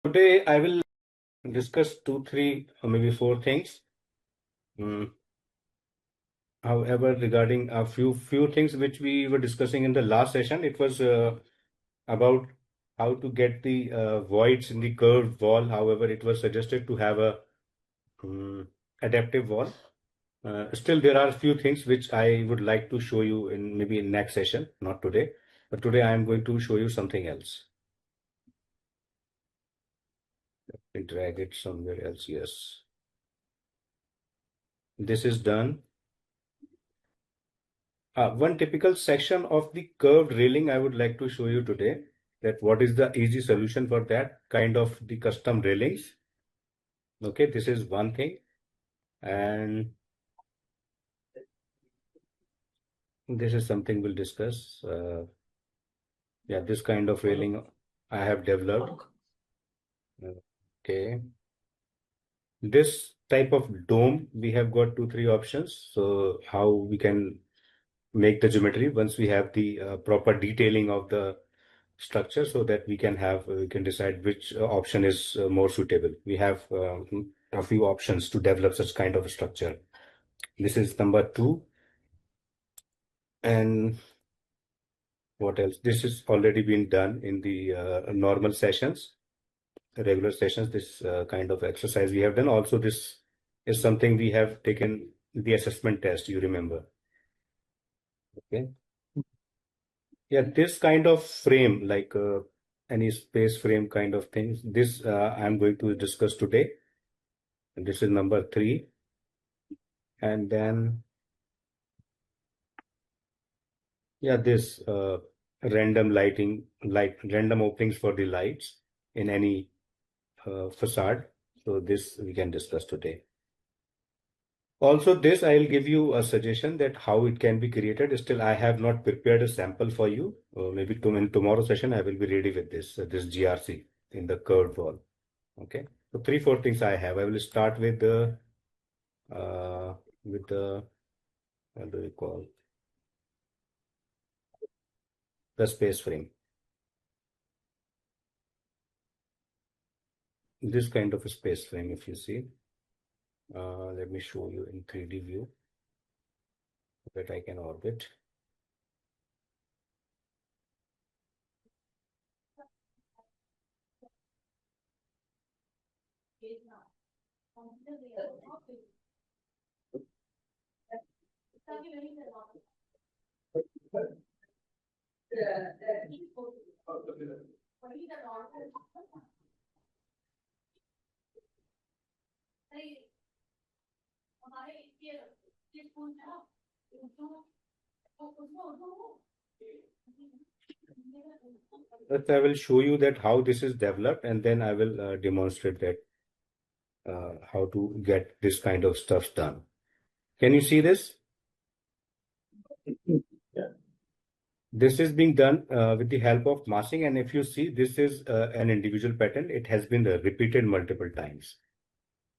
Today I will discuss 2, 3, or maybe 4 things. However, regarding a few things which we were discussing in the last session, it was about how to get the voids in the curved wall. However, it was suggested to have a adaptive wall. Still, there are a few things which I would like to show you in maybe in next session, not today. But today I am going to show you something else. Let me drag it somewhere else. Yes. This is done. One typical section of the curved railing I would like to show you today, that what is the easy solution for that kind of the custom railings. Okay, this is one thing. And this is something we'll discuss. Yeah, this kind of railing I have developed. Okay. This type of dome, we have got 2, 3 options. So how we can make the geometry once we have the proper detailing of the structure, so that we can decide which option is more suitable. We have a few options to develop such kind of a structure. This is number 2. And what else? This is already been done in the normal sessions, regular sessions. This kind of exercise we have done. Also, this is something we have taken the assessment test, you remember. Okay. Yeah, this kind of frame, like any space frame kind of things, this I'm going to discuss today. And this is number 3. And then, yeah, this random random openings for the lights in any facade. So this we can discuss today. Also, this I'll give you a suggestion that how it can be created. Still, I have not prepared a sample for you. Maybe in tomorrow session, I will be ready with this GRC in the curved wall. Okay. So 3, 4 things I have. I will start with the what do we call, the space frame. This kind of a space frame, if you see, let me show you in 3D view that I can orbit. First, I will show you that how this is developed, and then I will demonstrate that how to get this kind of stuff done. Can you see this? Yeah. This is being done with the help of massing, and if you see, this is an individual pattern. It has been repeated multiple times.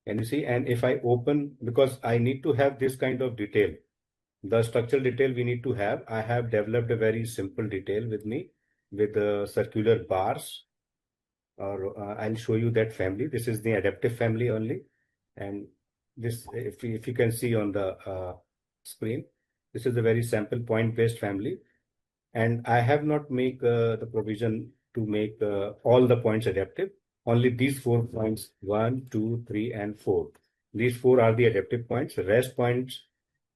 Can you see? And if I open, because I need to have this kind of detail, the structural detail we need to have, I have developed a very simple detail with me with circular bars, or I'll show you that family. This is the adaptive family only. And this, if you can see on the screen, this is a very simple point-based family. And I have not make the provision to make all the points adaptive. Only these 4 points, 1, 2, 3, and 4. These 4 are the adaptive points. The rest points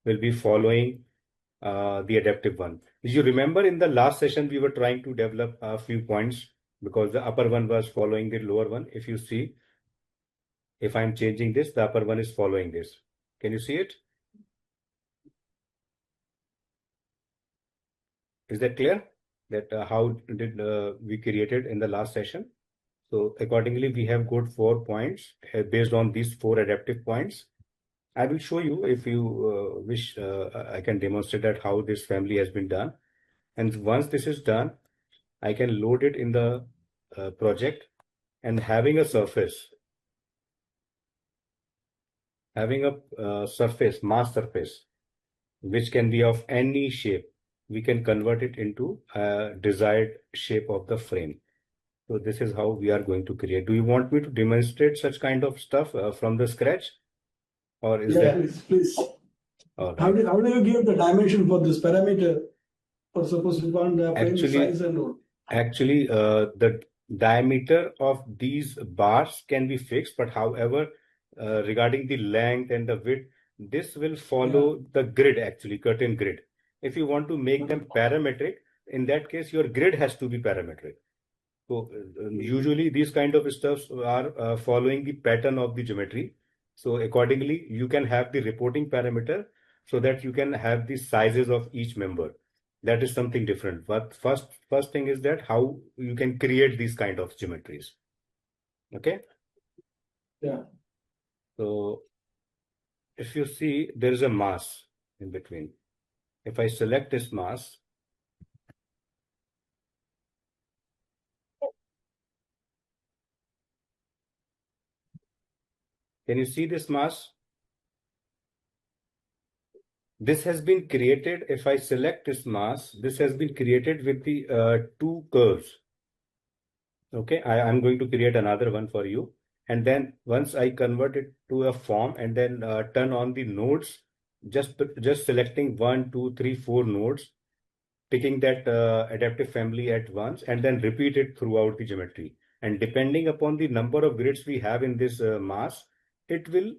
will be following the adaptive one. You remember in the last session, we were trying to develop a few points because the upper one was following the lower one. If you see, if I'm changing this, the upper one is following this. Can you see it? Is that clear? That how did we created in the last session? So accordingly, we have got 4 points based on these 4 adaptive points. I will show you if you wish. I can demonstrate that how this family has been done. And once this is done, I can load it in the project, and having a surface, mass surface, which can be of any shape, we can convert it into a desired shape of the frame. So this is how we are going to create. Do you want me to demonstrate such kind of stuff from the scratch? Or is that? Please. All How right. do you give the dimension for this parameter? For suppose you want the frame size and all. Actually, the diameter of these bars can be fixed, but however, regarding the length and the width, this will follow the grid, actually, curtain grid. If you want to make them parametric, in that case, your grid has to be parametric. So usually these kind of stuffs are following the pattern of the geometry. So accordingly, you can have the reporting parameter so that you can have the sizes of each member. That is something different. But first thing is that how you can create these kind of geometries. Okay. Yeah. So if you see, there is a mass in between. If I select this mass, can you see this mass? This has been created, if I select this mass, this has been created with the two curves. Okay, I'm going to create another one for you. And then once I convert it to a form and then turn on the nodes, just selecting 1, 2, 3, 4 nodes, picking that adaptive family at once, and then repeat it throughout the geometry. And depending upon the number of grids we have in this mass, it will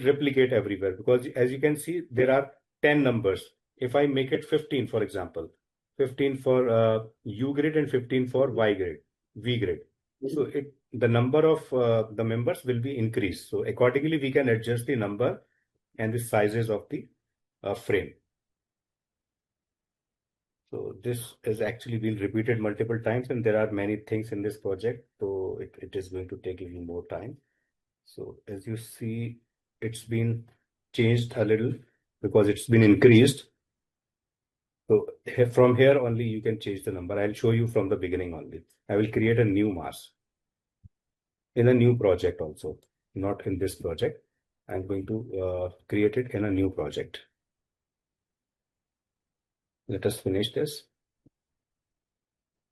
replicate everywhere, because as you can see, there are 10 numbers. If I make it 15, for example, 15 for U grid and 15 for Y grid, V grid. So the number of the members will be increased. So accordingly, we can adjust the number and the sizes of the frame. So this has actually been repeated multiple times, and there are many things in this project. So it is going to take even more time. So as you see, it's been changed a little because it's been increased. So from here only you can change the number. I'll show you from the beginning only. I will create a new mass in a new project also, not in this project. I'm going to create it in a new project. Let us finish this.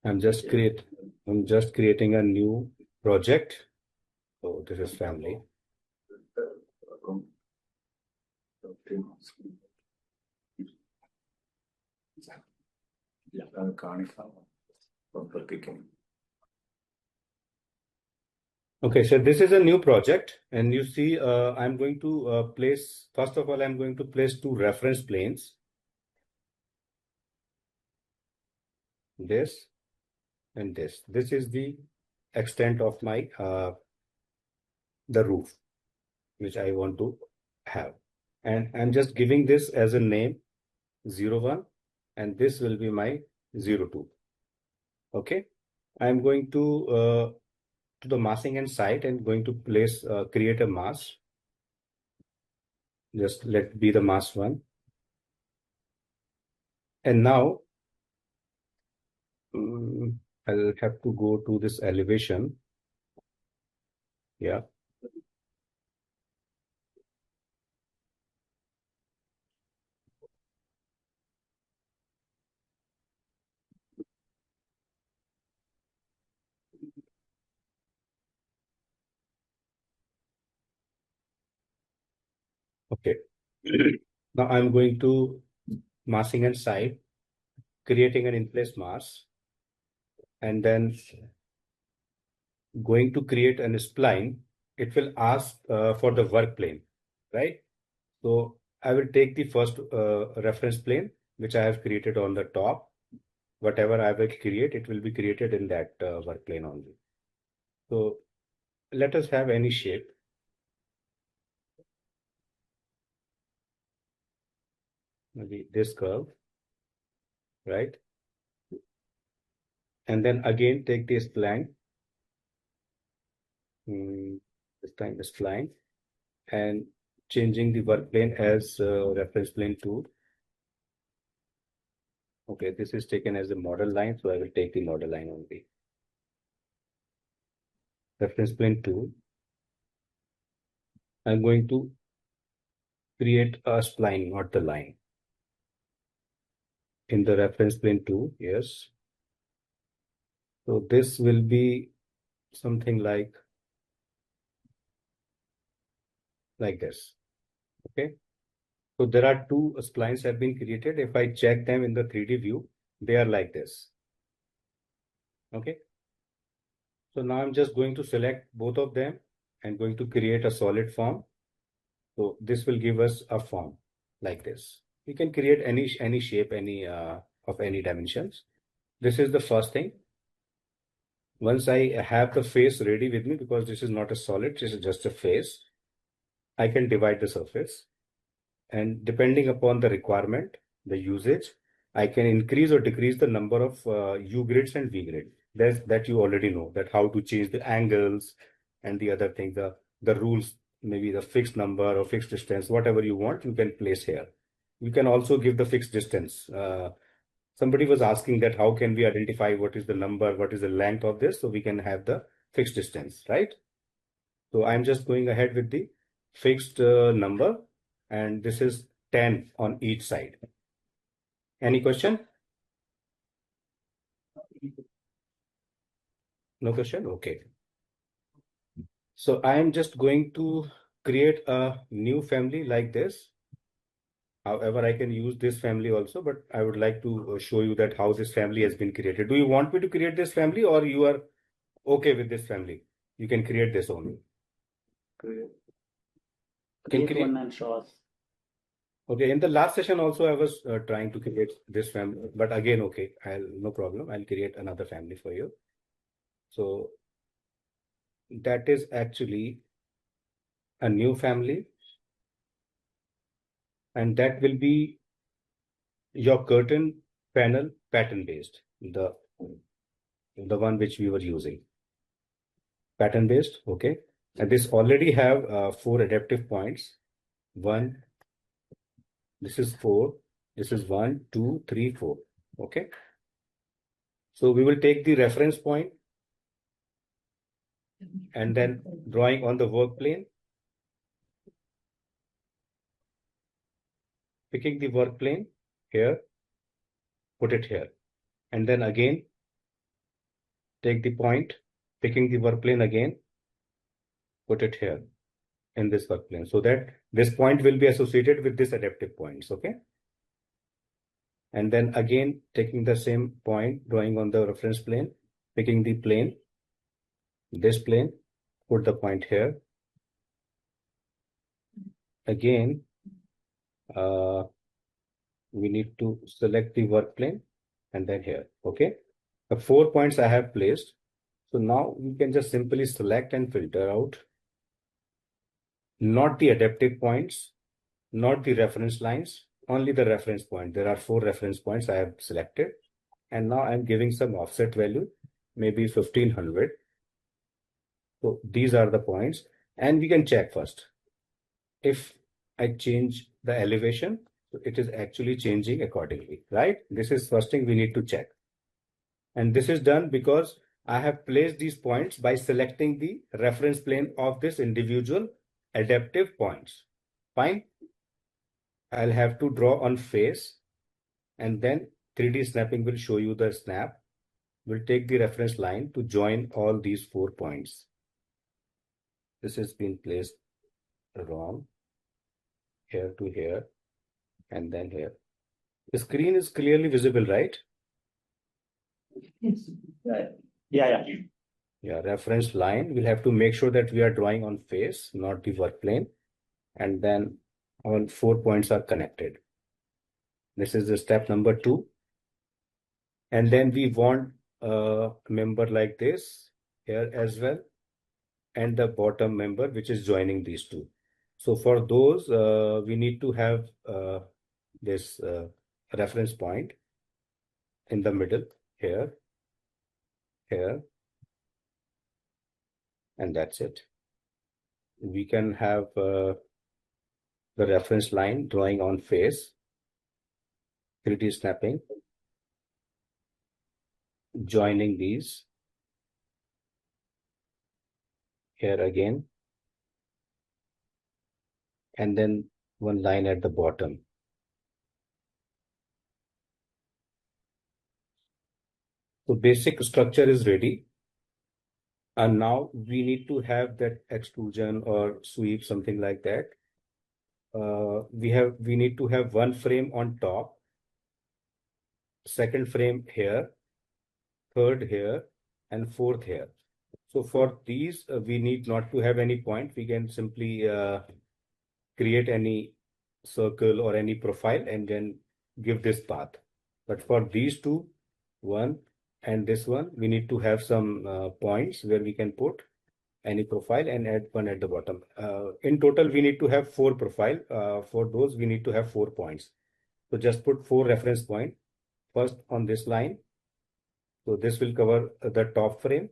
I'm just creating a new project. So this is family. Okay, so this is a new project, and you see, I'm going to place, first of all, I'm going to place two reference planes. This and this. This is the extent of my the roof, which I want to have. And I'm just giving this as a name 01, and this will be my 02. Okay, I'm going to the massing and site and going to place create a mass. Just let be the mass 1. And now I'll have to go to this elevation. Yeah. Okay. Now I'm going to massing and site, creating an in-place mass, and then going to create an spline. It will ask for the work plane, right? So I will take the first reference plane, which I have created on the top. Whatever I will create, it will be created in that work plane only. So let us have any shape. Maybe this curve, right? And then again take this spline. This time the spline, and changing the work plane as reference plane 2. Okay, this is taken as a model line, so I will take the model line only. Reference plane 2. I'm going to create a spline, not the line. In the reference plane 2, yes. So this will be something like this. Okay. So there are two splines have been created. If I check them in the 3D view, they are like this. Okay. So now I'm just going to select both of them and going to create a solid form. So this will give us a form like this. You can create any shape, any of any dimensions. This is the first thing. Once I have the face ready with me, because this is not a solid, this is just a face, I can divide the surface. And depending upon the requirement, the usage, I can increase or decrease the number of U grids and V grid. That you already know, that how to change the angles and the other thing, the rules, maybe the fixed number or fixed distance, whatever you want, you can place here. You can also give the fixed distance. Somebody was asking that how can we identify what is the number, what is the length of this, so we can have the fixed distance, right? So I'm just going ahead with the fixed number, and this is 10 on each side. Any question? No question? Okay. So I'm just going to create a new family like this. However, I can use this family also, but I would like to show you that how this family has been created. Do you want me to create this family, or you are okay with this family? You can create this only. Create one and show us. Okay, in the last session also I was trying to create this family, but again, okay, no problem. I'll create another family for you. So that is actually a new family, and that will be your curtain panel pattern based, the one which we were using. Pattern based, okay. And this already have 4 adaptive points. This is 4. This is 1, 2, 3, 4. Okay. So we will take the reference point and then drawing on the work plane, picking the work plane here, put it here, and then again take the point, picking the work plane again, put it here in this work plane, so that this point will be associated with this adaptive points. Okay. And then again taking the same point, drawing on the reference plane, picking the plane, this plane, put the point here. Again, we need to select the work plane and then here. Okay. The 4 points I have placed. So now we can just simply select and filter out, not the adaptive points, not the reference lines, only the reference point. There are 4 reference points I have selected. And now I'm giving some offset value, maybe 1500. So these are the points, and we can check first. If I change the elevation, so it is actually changing accordingly, right? This is first thing we need to check. And this is done because I have placed these points by selecting the reference plane of this individual adaptive points. Fine. I'll have to draw on face, and then 3D snapping will show you the snap. We'll take the reference line to join all these 4 points. This has been placed wrong, here to here, and then here. The screen is clearly visible, right? Yeah. Yeah, reference line. We'll have to make sure that we are drawing on face, not the work plane. And then all 4 points are connected. This is the step number 2. And then we want a member like this here as well, and the bottom member which is joining these two. So for those, we need to have this reference point in the middle here, and that's it. We can have the reference line drawing on face, 3D snapping, joining these here again, and then one line at the bottom. So basic structure is ready. And now we need to have that extrusion or sweep, something like that. We need to have one frame on top, second frame here, third here, and fourth here. So for these, we need not to have any point. We can simply create any circle or any profile and then give this path. But for these two, one and this one, we need to have some points where we can put any profile and add one at the bottom. In total, we need to have 4 profile. For those, we need to have 4 points. So just put 4 reference point first on this line. So this will cover the top frame.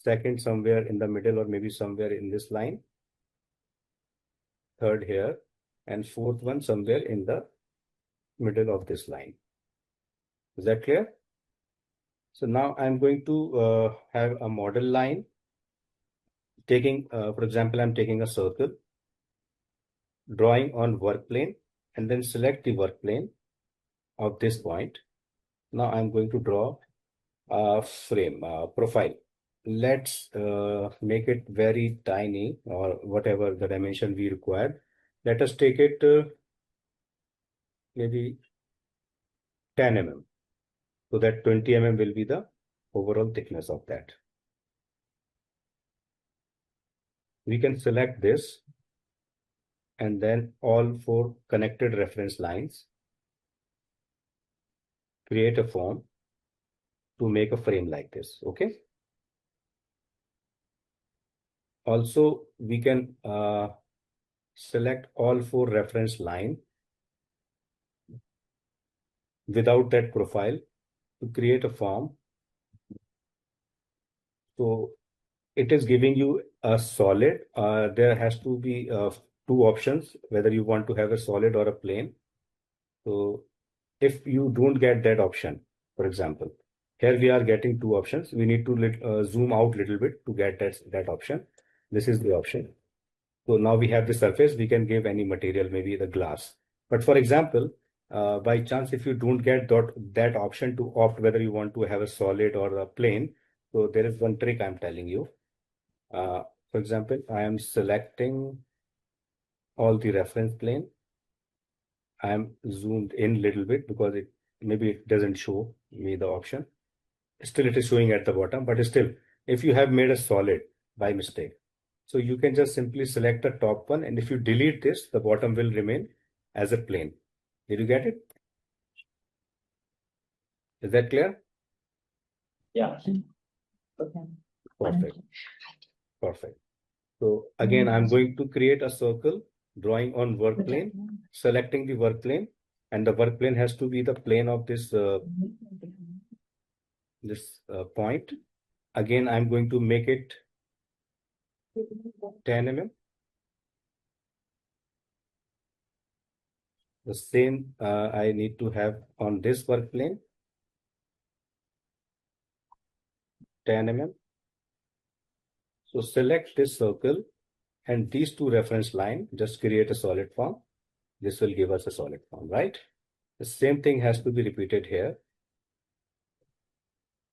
Second, somewhere in the middle or maybe somewhere in this line. Third here, and fourth one somewhere in the middle of this line. Is that clear? So now I'm going to have a model line. Taking, for example, I'm taking a circle, drawing on work plane, and then select the work plane of this point. Now I'm going to draw a frame, profile. Let's make it very tiny or whatever the dimension we require. Let us take it maybe 10 mm. So that 20 mm will be the overall thickness of that. We can select this and then all 4 connected reference lines, create a form to make a frame like this. Okay. Also, we can select all 4 reference line without that profile to create a form. So it is giving you a solid. There has to be 2 options, whether you want to have a solid or a plane. So if you don't get that option, for example, here we are getting 2 options. We need to zoom out a little bit to get that option. This is the option. So now we have the surface, we can give any material, maybe the glass. But for example, by chance, if you don't get that option to opt whether you want to have a solid or a plane, so there is one trick I'm telling you. For example, I am selecting all the reference plane. I am zoomed in a little bit because maybe it doesn't show me the option. Still, it is showing at the bottom, but still, if you have made a solid by mistake, so you can just simply select the top one, and if you delete this, the bottom will remain as a plane. Did you get it? Is that clear? Yeah. Perfect. Perfect. So again, I'm going to create a circle, drawing on work plane, selecting the work plane, and the work plane has to be the plane of this point. Again, I'm going to make it 10 mm. The same I need to have on this work plane, 10 mm. So select this circle and these 2 reference line, just create a solid form. This will give us a solid form, right? The same thing has to be repeated here.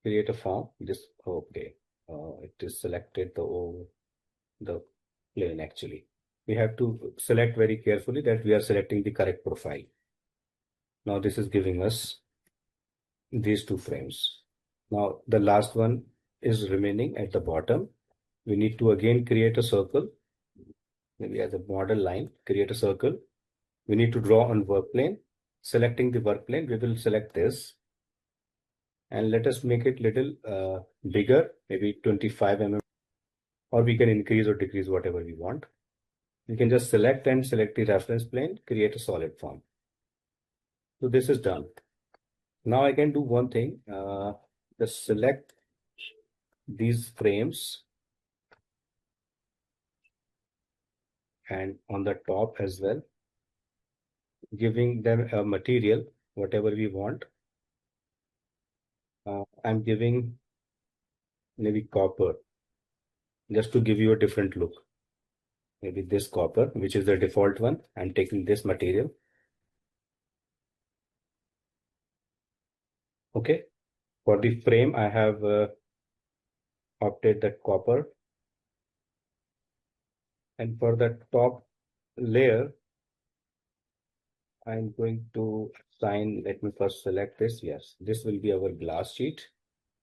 Create a form. This, okay. It is selected the plane actually. We have to select very carefully that we are selecting the correct profile. Now this is giving us these 2 frames. Now the last one is remaining at the bottom. We need to again create a circle. Maybe as a model line, create a circle. We need to draw on work plane. Selecting the work plane, we will select this. And let us make it little bigger, maybe 25 mm, or we can increase or decrease whatever we want. We can just select the reference plane, create a solid form. So this is done. Now I can do one thing, just select these frames and on the top as well, giving them a material, whatever we want. I'm giving maybe copper, just to give you a different look. Maybe this copper, which is the default one. I'm taking this material. Okay. For the frame, I have opted the copper. And for the top layer, I'm going to assign, let me first select this. Yes, this will be our glass sheet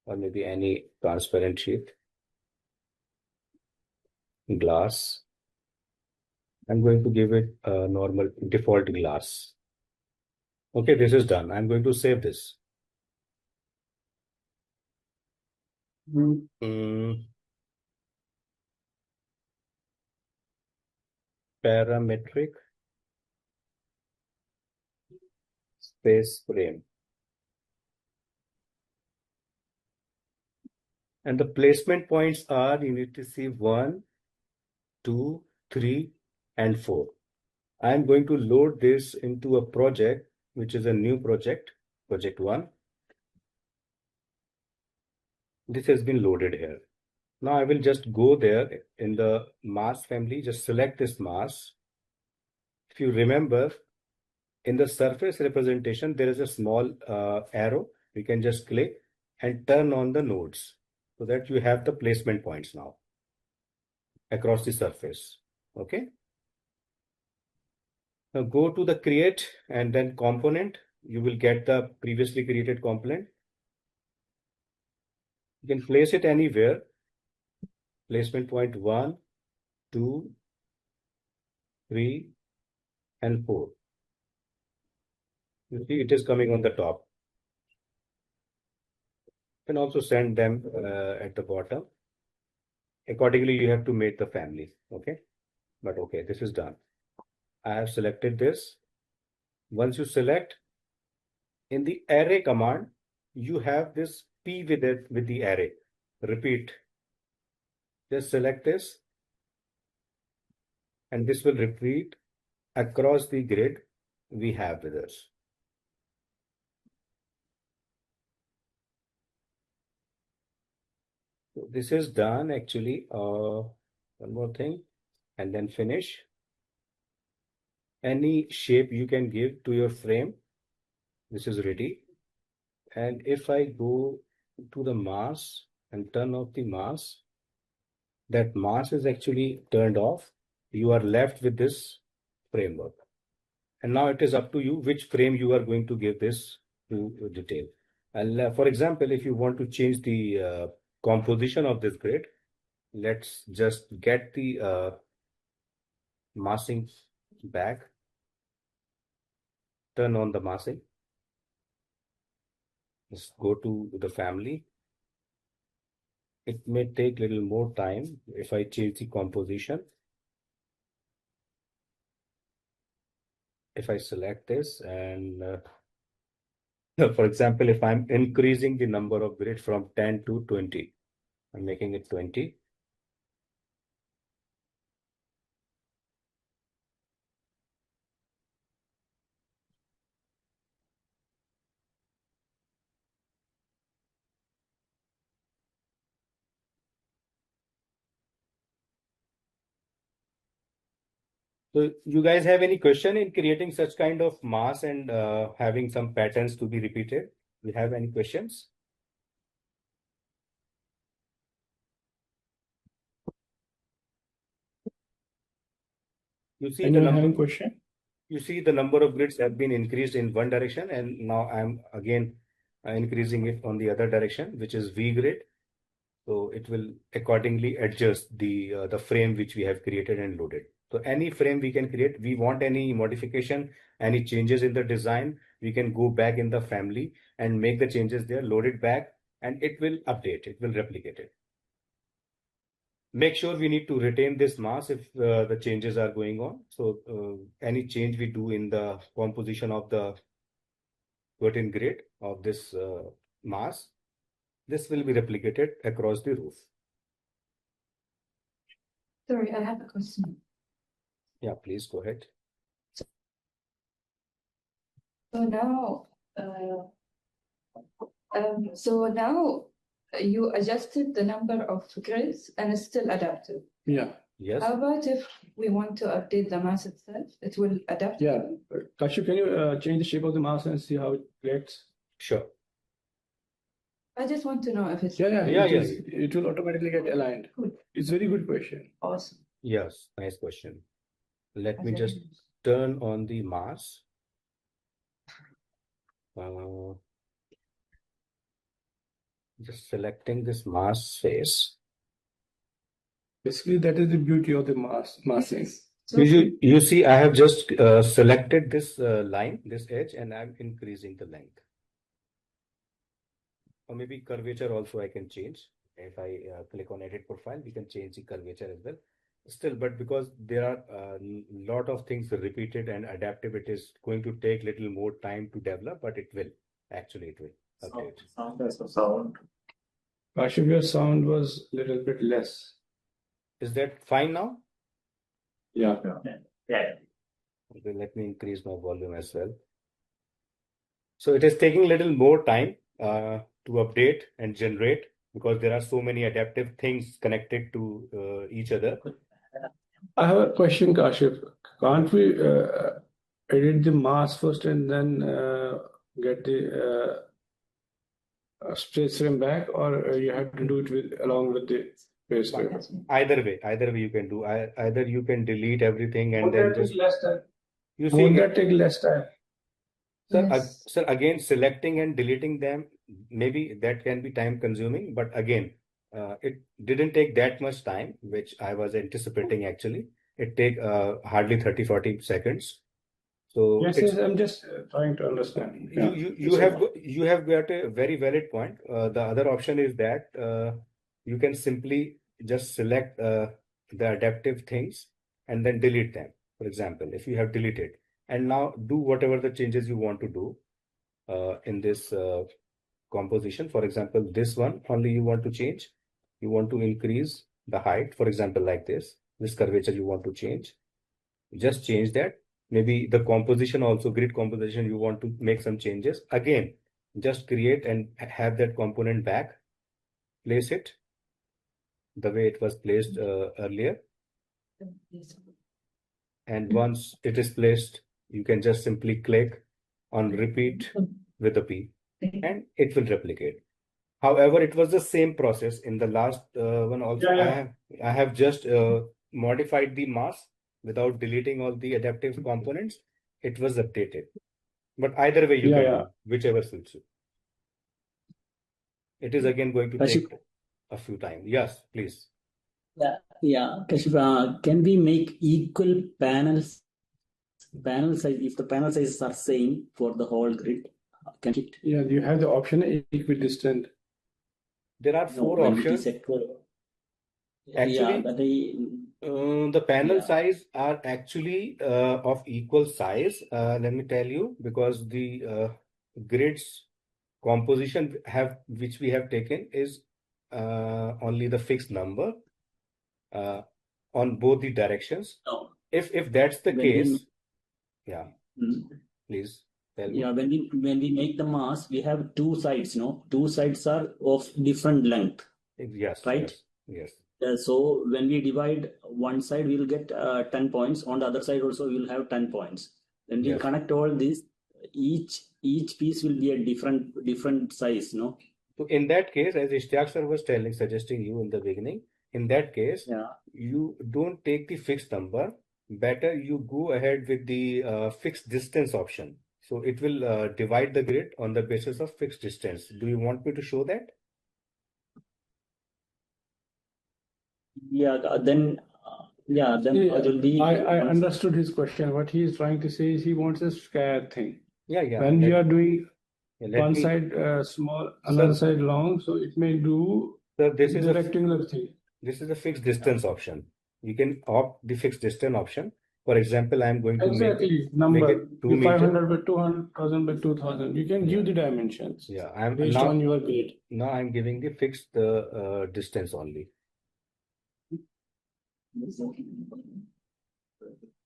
or maybe any transparent sheet. Glass. I'm going to give it a normal default glass. Okay, this is done. I'm going to save this. Parametric space frame. And the placement points are, you need to see 1, 2, 3, and 4. I'm going to load this into a project, which is a new project, project 1. This has been loaded here. Now I will just go there in the mass family, just select this mass. If you remember, in the surface representation, there is a small arrow. We can just click and turn on the nodes so that you have the placement points now across the surface. Okay. Now go to the create and then component. You will get the previously created component. You can place it anywhere. Placement point 1, 2, 3, and 4. You see, it is coming on the top. You can also send them at the bottom. Accordingly, you have to make the family. Okay. But okay, this is done. I have selected this. Once you select, in the array command, you have this P with it with the array. Repeat. Just select this, and this will repeat across the grid we have with us. So this is done actually. One more thing, and then finish. Any shape you can give to your frame. This is ready. And if I go to the mass and turn off the mass, that mass is actually turned off. You are left with this framework. And now it is up to you which frame you are going to give this to detail. And for example, if you want to change the composition of this grid, let's just get the massing back. Turn on the massing. Let's go to the family. It may take a little more time if I change the composition. If I select this and for example, if I'm increasing the number of grids from 10 to 20, I'm making it 20. So you guys have any question in creating such kind of mass and having some patterns to be repeated? You have any questions? You see the number. Question? You see the number of grids have been increased in one direction, and now I'm again increasing it on the other direction, which is V grid. So it will accordingly adjust the frame which we have created and loaded. So any frame we can create, we want any modification, any changes in the design, we can go back in the family and make the changes there, load it back, and it will update, it will replicate it. Make sure we need to retain this mass if the changes are going on. So any change we do in the composition of the curtain grid of this mass, this will be replicated across the roof. Sorry, I have a question. Yeah, please go ahead. So now you adjusted the number of grids and it's still adaptive. Yeah. Yes. How about if we want to update the mass itself? It will adapt? Yeah. Kashu, can you change the shape of the mouse and see how it reacts? Sure. I just want to know if it's It will automatically get aligned. good. It's very good question. Awesome. Yes, nice question. Let me Okay. just turn on the mask. Just selecting this mask face. Basically, that is the beauty of the massing. So good. You see, I have just selected this line, this edge, and I'm increasing the length. Or maybe curvature also I can change. If I click on edit profile, we can change the curvature as well. Still, but because there are a lot of things repeated and adaptive, it is going to take little more time to develop, but it will. Actually, it will update. Sound as a sound. Kashif, your sound was a little bit less. Is that fine now? Yeah. Yeah. Okay, let me increase my volume as well. So it is taking a little more time to update and generate because there are so many adaptive things connected to each other. I have a question, Kashif. Can't we edit the mask first and then get the space frame back, or you have to do it along with the space frame? Either way you can do. Either you can delete everything and Would then that just take less time? you Would see, that take less time? Yes. sir, again, selecting and deleting them, maybe that can be time consuming, but again, it didn't take that much time, which I was anticipating actually. It take hardly 30-40 seconds. So Yes, I'm just trying to understand. you have got a very valid point. The other option is that you can simply just select the adaptive things and then delete them. For example, if you have deleted and now do whatever the changes you want to do in this composition. For example, this one only you want to change. You want to increase the height, for example, like this curvature you want to change. Just change that. Maybe the composition also, grid composition, you want to make some changes. Again, just create and have that component back. Place it the way it was placed earlier. And once it is placed, you can just simply click on repeat with the P and it will replicate. However, it was the same process in the last one also. I have just modified the mask without deleting all the adaptive components. It was updated. But either way you can do, whichever suits you. It is again going to take a few time. Yes, please. Yeah. Kashif, can we make equal panels? Panel size, if the panel sizes are same for the whole grid, can it? Yeah, you have the option equidistant. There are four options. Actually, the panel size are actually of equal size. Let me tell you, because the grids composition which we have taken is only the fixed number on both the directions. No. If that's the case, please tell me. Yeah, when we make the mask, we have two sides. No, two sides are of different length. Yes. Right. Yes. So when we divide one side, we will get 10 points. On the other side also, we will have 10 points. When we connect all this, each piece will be a different size. No. So in that case, as Ishtiaq sir was suggesting you in the beginning, in that case, you don't take the fixed number. Better you go ahead with the fixed distance option. So it will divide the grid on the basis of fixed distance. Do you want me to show that? Then it will be. I understood his question. What he is trying to say is he wants a square thing. Yeah. When you are doing one side small, another side long, so it may do the rectangular thing. This is the fixed distance option. You can opt the fixed distance option. For example, I am going to make it 2 meters. 500 by 200, 1000 by 2000. You can give the dimensions. Yeah, based on your grid. Now I'm giving the fixed distance only.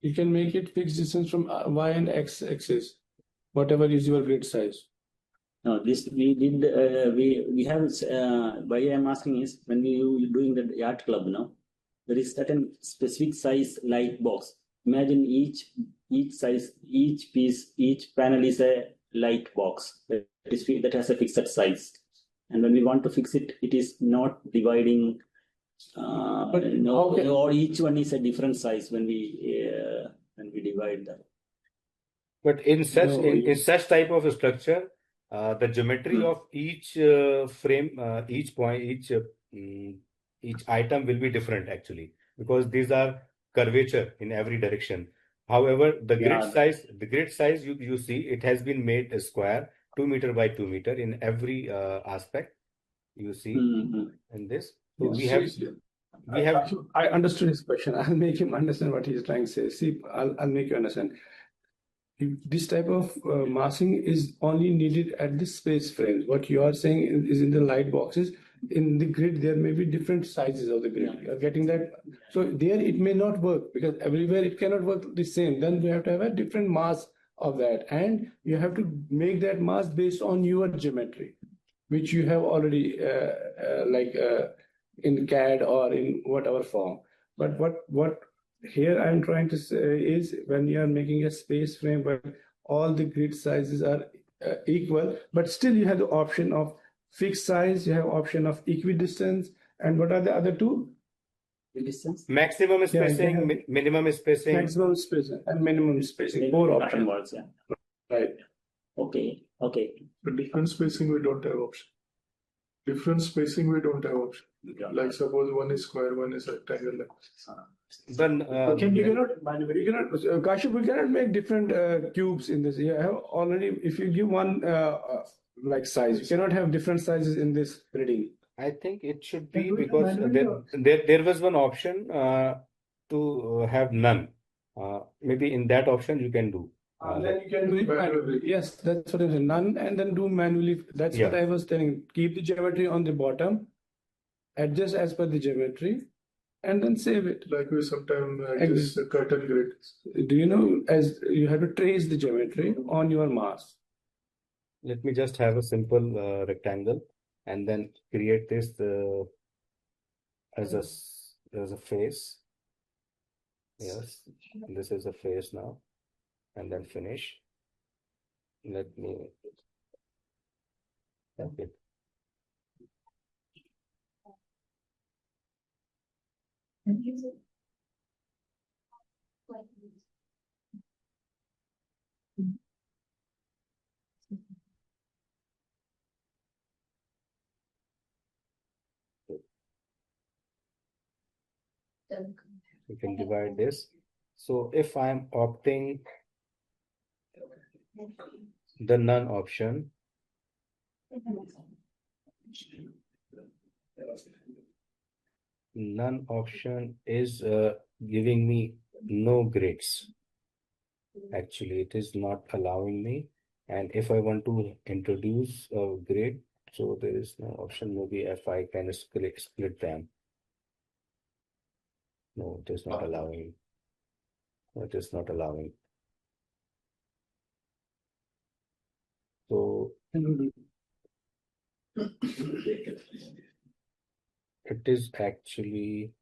You can make it fixed distance from Y and X axis, whatever is your grid size. No, this we did. We have. Why I am asking is when we doing the yacht club now, there is certain specific size light box. Imagine each size, each piece, each panel is a light box that has a fixed size. And when we want to fix it, it is not dividing. But okay. Or each one is a different size when we divide that. But in such No, in such type of structure, the geometry of each frame, each point, each item will be different actually, because these are curvature in every direction. However, the grid size you see, it has been made a square 2 meter by 2 meter in every aspect. You see in this. So we have. I understood his question. I'll make him understand what he's trying to say. See, I'll make you understand. This type of masking is only needed at the space frames. What you are saying is in the light boxes. In the grid, there may be different sizes of the grid. You are getting that? So there it may not work because everywhere it cannot work the same. Then we have to have a different mask of that. And you have to make that mask based on your geometry, which you have already in CAD or in whatever form. But what here I'm trying to say is when you are making a space frame where all the grid sizes are equal, but still you have the option of fixed size, you have option of equidistance, and what are the other two? Distance. Maximum spacing, minimum spacing. Maximum spacing and minimum spacing. Four options. Words, yeah. Right. Okay. For different spacing, we don't have option. Different spacing, we don't have option. Like suppose one is square, one is rectangle. Then You cannot, Kashif, we cannot make different cubes in this. You have already, if you give one like size, you cannot have different sizes in this grading. I think it should be because there was one option to have none. Maybe in that option you can do. Then you can do it manually. Yes, that's what I said. None and then do manually. That's what I was telling. Keep the geometry on the bottom, adjust as per the geometry, and then save it. Like we sometimes just curtain grid. Do you know, as you have to trace the geometry on your mask. Let me just have a simple rectangle and then create this as a face. Yes, this is a face now, and then finish. Let me. Okay. We can divide this. So if I'm opting the none option, none option is giving me no grids. Actually, it is not allowing me. And if I want to introduce a grid, so there is no option. Maybe if I can split them. No, it is not allowing. It is not allowing. So it is actually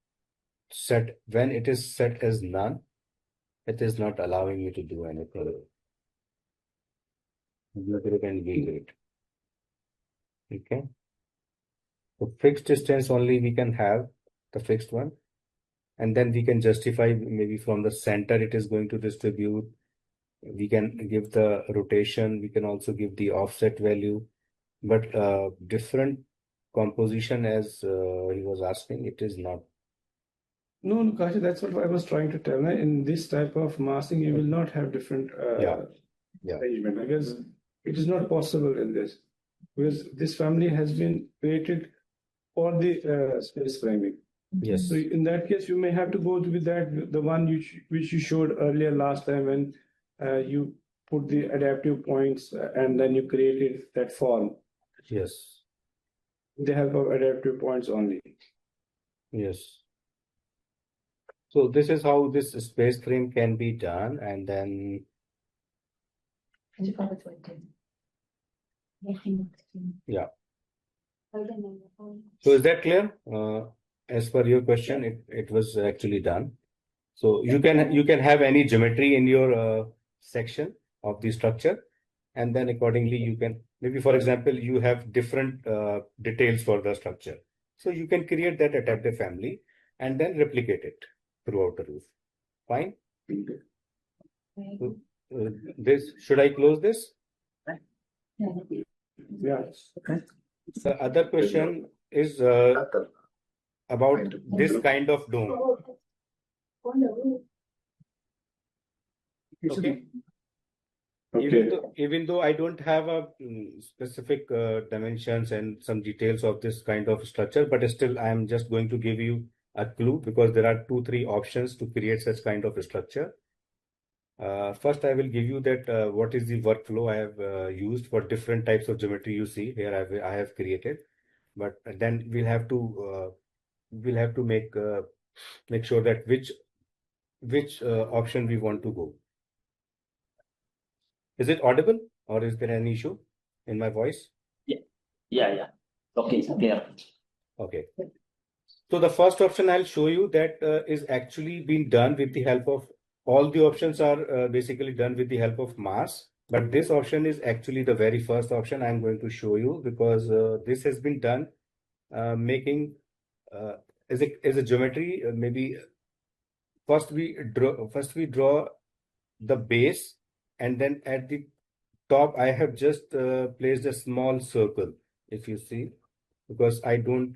set. When it is set as none, it is not allowing me to do anything. U grid and V grid. Okay. So fixed distance only we can have the fixed one. And then we can justify maybe from the center it is going to distribute. We can give the rotation. We can also give the offset value. But different composition as he was asking, it is not. No, Kashi, that's what I was trying to tell. In this type of masking, you will not have different arrangement because it is not possible in this. Because this family has been created for the space framing. Yes. So in that case, you may have to go with that, the one which you showed earlier last time when you put the adaptive points and then you created that form. Yes. With the help of adaptive points only. Yes. So this is how this space frame can be done, and then. Yeah. So is that clear? As per your question, it was actually done. So you can have any geometry in your section of the structure, and then accordingly you can, maybe for example, you have different details for the structure. So you can create that adaptive family and then replicate it throughout the roof. Fine. So, this, should I close this? Yes. The other question is about this kind of dome. Okay. Even though I don't have a specific dimensions and some details of this kind of structure, but still I am just going to give you a clue, because there are 2-3 options to create such kind of a structure. First, I will give you that what is the workflow I have used for different types of geometry. You see here I have created, but then we'll have to make sure that which option we want to go. Is it audible, or is there any issue in my voice? Yeah. Okay, it's clear. Okay. So the first option I'll show you that is actually being done with the help of, all the options are basically done with the help of mass. But this option is actually the very first option I'm going to show you, because this has been done making as a geometry. Maybe first we draw the base, and then at the top I have just placed a small circle, if you see, because I don't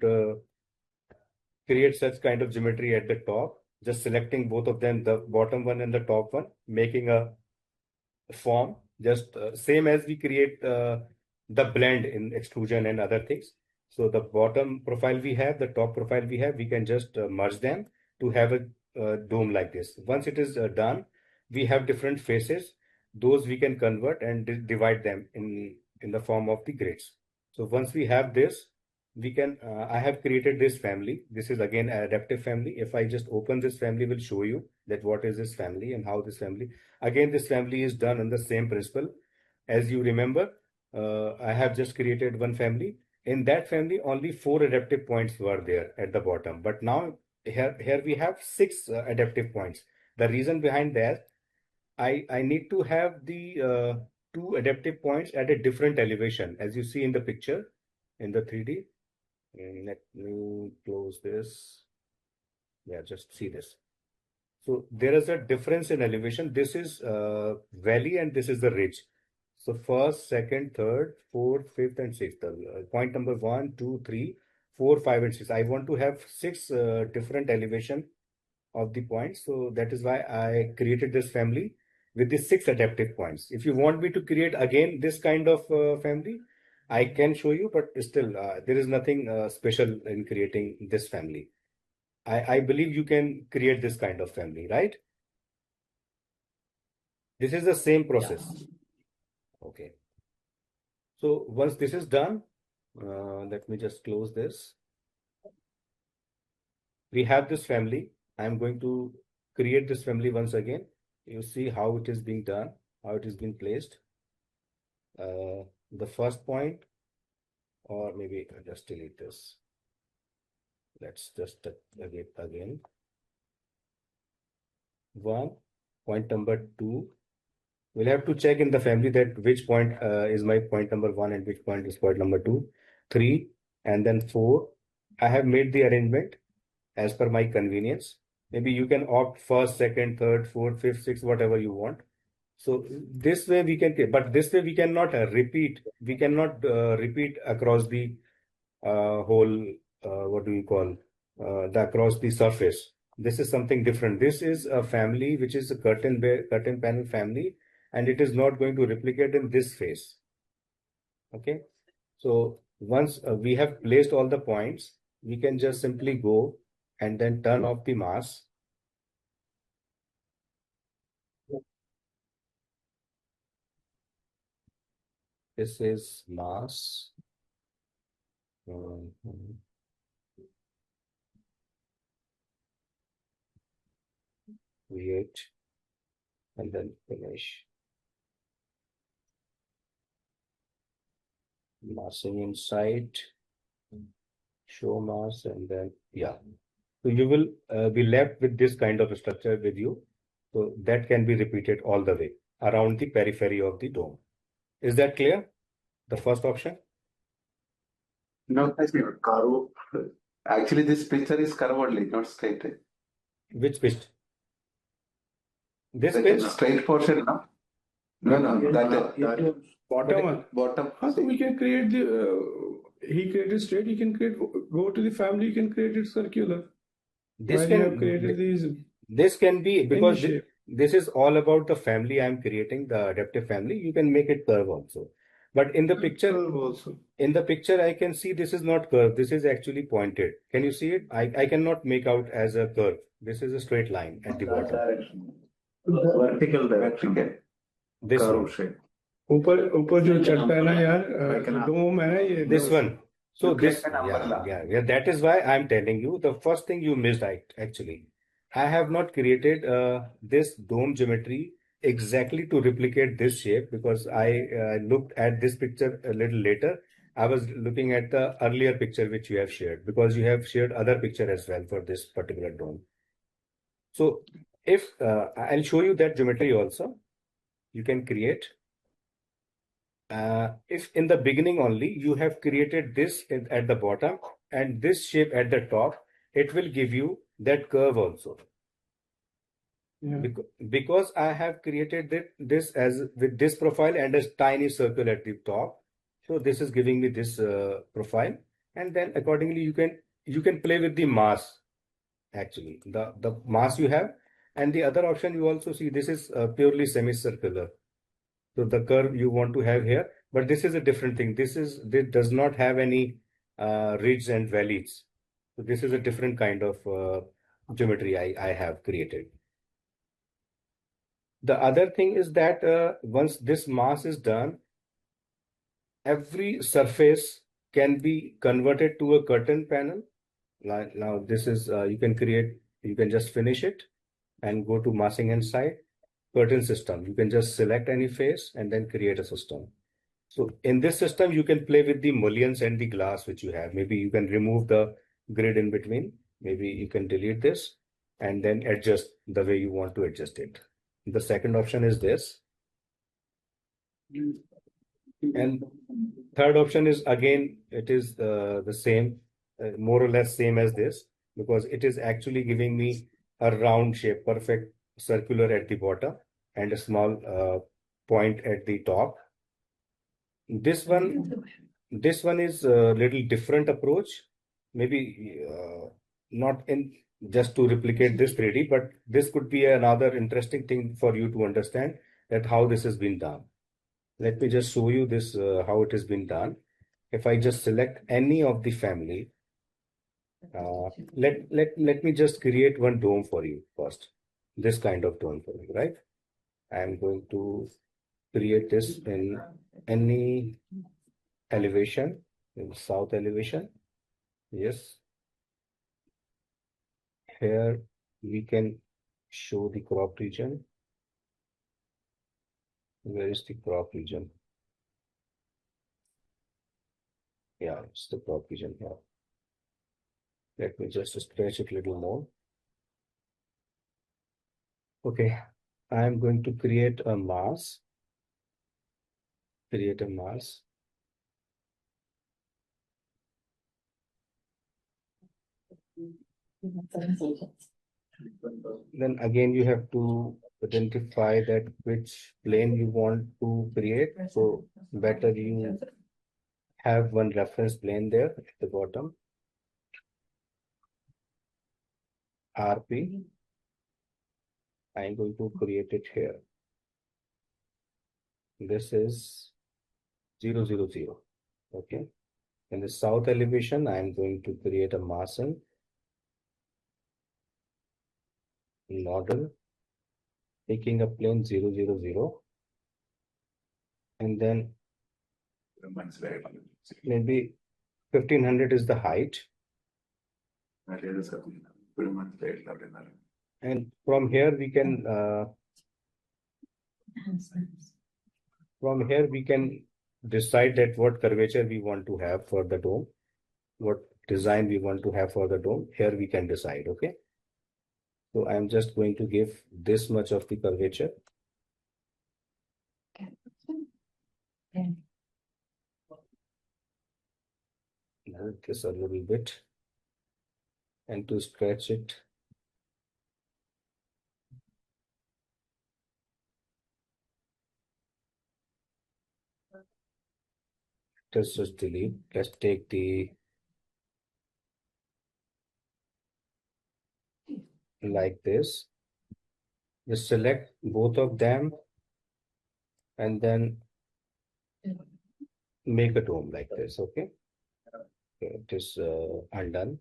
create such kind of geometry at the top, just selecting both of them, the bottom one and the top one, making a form, just same as we create the blend in extrusion and other things. So the bottom profile we have, the top profile we have, we can just merge them to have a dome like this. Once it is done, we have different faces. Those we can convert and divide them in the form of the grids. So once we have this, we can, I have created this family. This is again an adaptive family. If I just open this family, will show you that what is this family and how this family. Again, this family is done on the same principle. As you remember, I have just created one family. In that family, only 4 adaptive points were there at the bottom. But now here we have 6 adaptive points. The reason behind that, I need to have the 2 adaptive points at a different elevation, as you see in the picture in the 3D. Let me close this. Yeah, just see this. So there is a difference in elevation. This is valley and this is the ridge. So first, second, third, fourth, fifth, and sixth. Point number 1, 2, 3, 4, 5, and 6. I want to have 6 different elevation of the points. So that is why I created this family with the 6 adaptive points. If you want me to create again this kind of family, I can show you, but still there is nothing special in creating this family. I believe you can create this kind of family, right? This is the same process. Yeah. Okay. So once this is done, let me just close this. We have this family. I'm going to create this family once again. You see how it is being done, how it is being placed. The first point, or maybe I'll just delete this. Let's just again. 1, point number 2. We'll have to check in the family that which point is my point number 1 and which point is point number 2. 3, and then 4. I have made the arrangement as per my convenience. Maybe you can opt first, second, third, fourth, fifth, sixth, whatever you want. So this way we can, but this way we cannot repeat. We cannot repeat across the whole, what do you call, across the surface. This is something different. This is a family which is a curtain panel family, and it is not going to replicate in this phase. Okay. So once we have placed all the points, we can just simply go and then turn off the mask. This is mask. Create and then finish. Massing inside, show mass, and then yeah. So you will be left with this kind of a structure with you. So that can be repeated all the way around the periphery of the dome. Is that clear? The first option? No, curve. Actually, this picture is curved only, not straight. Which pitch? This That pitch? straight portion, no? No, that Bottom one. bottom. So we can create he created straight, he can create, go to the family, he can create it circular. This While you have created these This can be, because any shape. this is all about the family I'm creating, the adaptive family. You can make it curve also. But in the picture, Curve also. I can see this is not curved. This is actually pointed. Can you see it? I cannot make out as a curve. This is a straight line at the bottom. Direction. Vertical direction. This one. Curve shape. ऊपर जो चढ़ता है ना यार, डोम है ना ये. This one. So Look this, like an umbrella. yeah. That is why I'm telling you. The first thing you missed, actually. I have not created this dome geometry exactly to replicate this shape, because I looked at this picture a little later. I was looking at the earlier picture which you have shared, because you have shared other picture as well for this particular dome. So if I'll show you that geometry also, you can create. If in the beginning only you have created this at the bottom and this shape at the top, it will give you that curve also. Yeah. Because I have created this as with this profile and a tiny circle at the top. So this is giving me this profile, and then accordingly you can play with the mass, actually the mass you have. And the other option you also see, this is purely semicircular. So the curve you want to have here, but this is a different thing. This does not have any ridges and valleys. So this is a different kind of geometry I have created. The other thing is that once this mass is done, every surface can be converted to a curtain panel. Now this is you can just finish it and go to massing and site. Curtain system. You can just select any face and then create a system. So in this system, you can play with the mullions and the glass which you have. Maybe you can remove the grid in between. Maybe you can delete this and then adjust the way you want to adjust it. The second option is this. And third option is, again, it is the same, more or less same as this, because it is actually giving me a round shape, perfect circular at the bottom and a small point at the top. This one is a little different approach, maybe not in just to replicate this 3D, but this could be another interesting thing for you to understand that how this has been done. Let me just show you this how it has been done. If I just select any of the family, let me just create one dome for you first. This kind of dome for you, right? I'm going to create this in any elevation, in south elevation. Yes. Here we can show the crop region. Where is the crop region? Yeah, it's the crop region here. Let me just stretch it a little more. Okay, I am going to create a mass. Create a mass. Then again, you have to identify that which plane you want to create. So better you have one reference plane there at the bottom. RP. I'm going to create it here. This is 0, 0, 0. Okay. In the south elevation, I'm going to create a massing model, taking a plane 0, 0, 0. And then maybe 1500 is the height. And from here we can decide that what curvature we want to have for the dome, what design we want to have for the dome. Here we can decide. Okay. So I'm just going to give this much of the curvature. Move this a little bit and to stretch it. Just delete. Let's take the like this. Just select both of them and then make a dome like this. Okay. It is undone.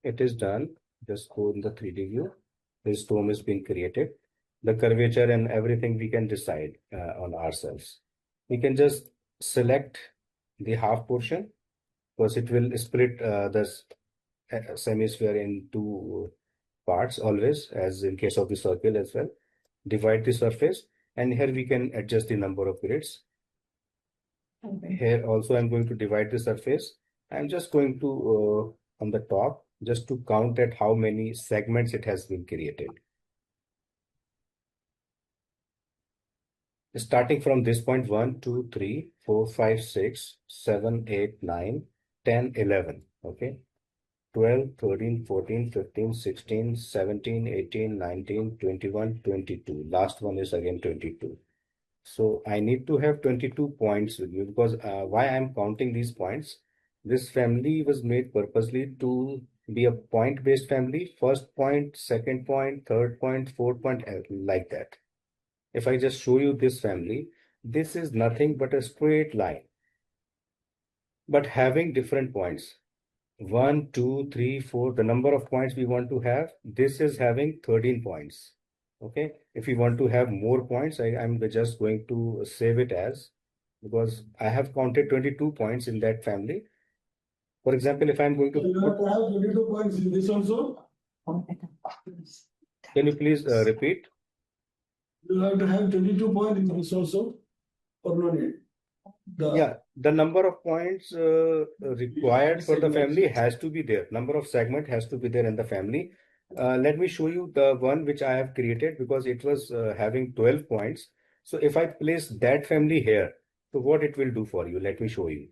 It is done. Just go in the 3D view. This dome is being created. The curvature and everything we can decide on ourselves. We can just select the half portion because it will split the semisphere in two parts always, as in case of the circle as well. Divide the surface, and here we can adjust the number of grids. Here also I'm going to divide the surface. I'm just going to on the top just to count at how many segments it has been created. Starting from this point 1, 2, 3, 4, 5, 6, 7, 8, 9, 10, 11. Okay. 12, 13, 14, 15, 16, 17, 18, 19, 21, 22. Last one is again 22. So I need to have 22 points with me because why I'm counting these points? This family was made purposely to be a point-based family. First point, second point, third point, fourth point, like that. If I just show you this family, this is nothing but a straight line, but having different points. 1, 2, 3, 4, the number of points we want to have, this is having 13 points. Okay, if we want to have more points, I'm just going to save it as, because I have counted 22 points in that family. For example, if I'm going to You have to have 22 points in this also. Can you please repeat? You have to have 22 points in this also, or no need? Yeah, the number of points required for the family has to be there. Number of segment has to be there in the family. Let me show you the one which I have created because it was having 12 points. So if I place that family here, so what it will do for you? Let me show you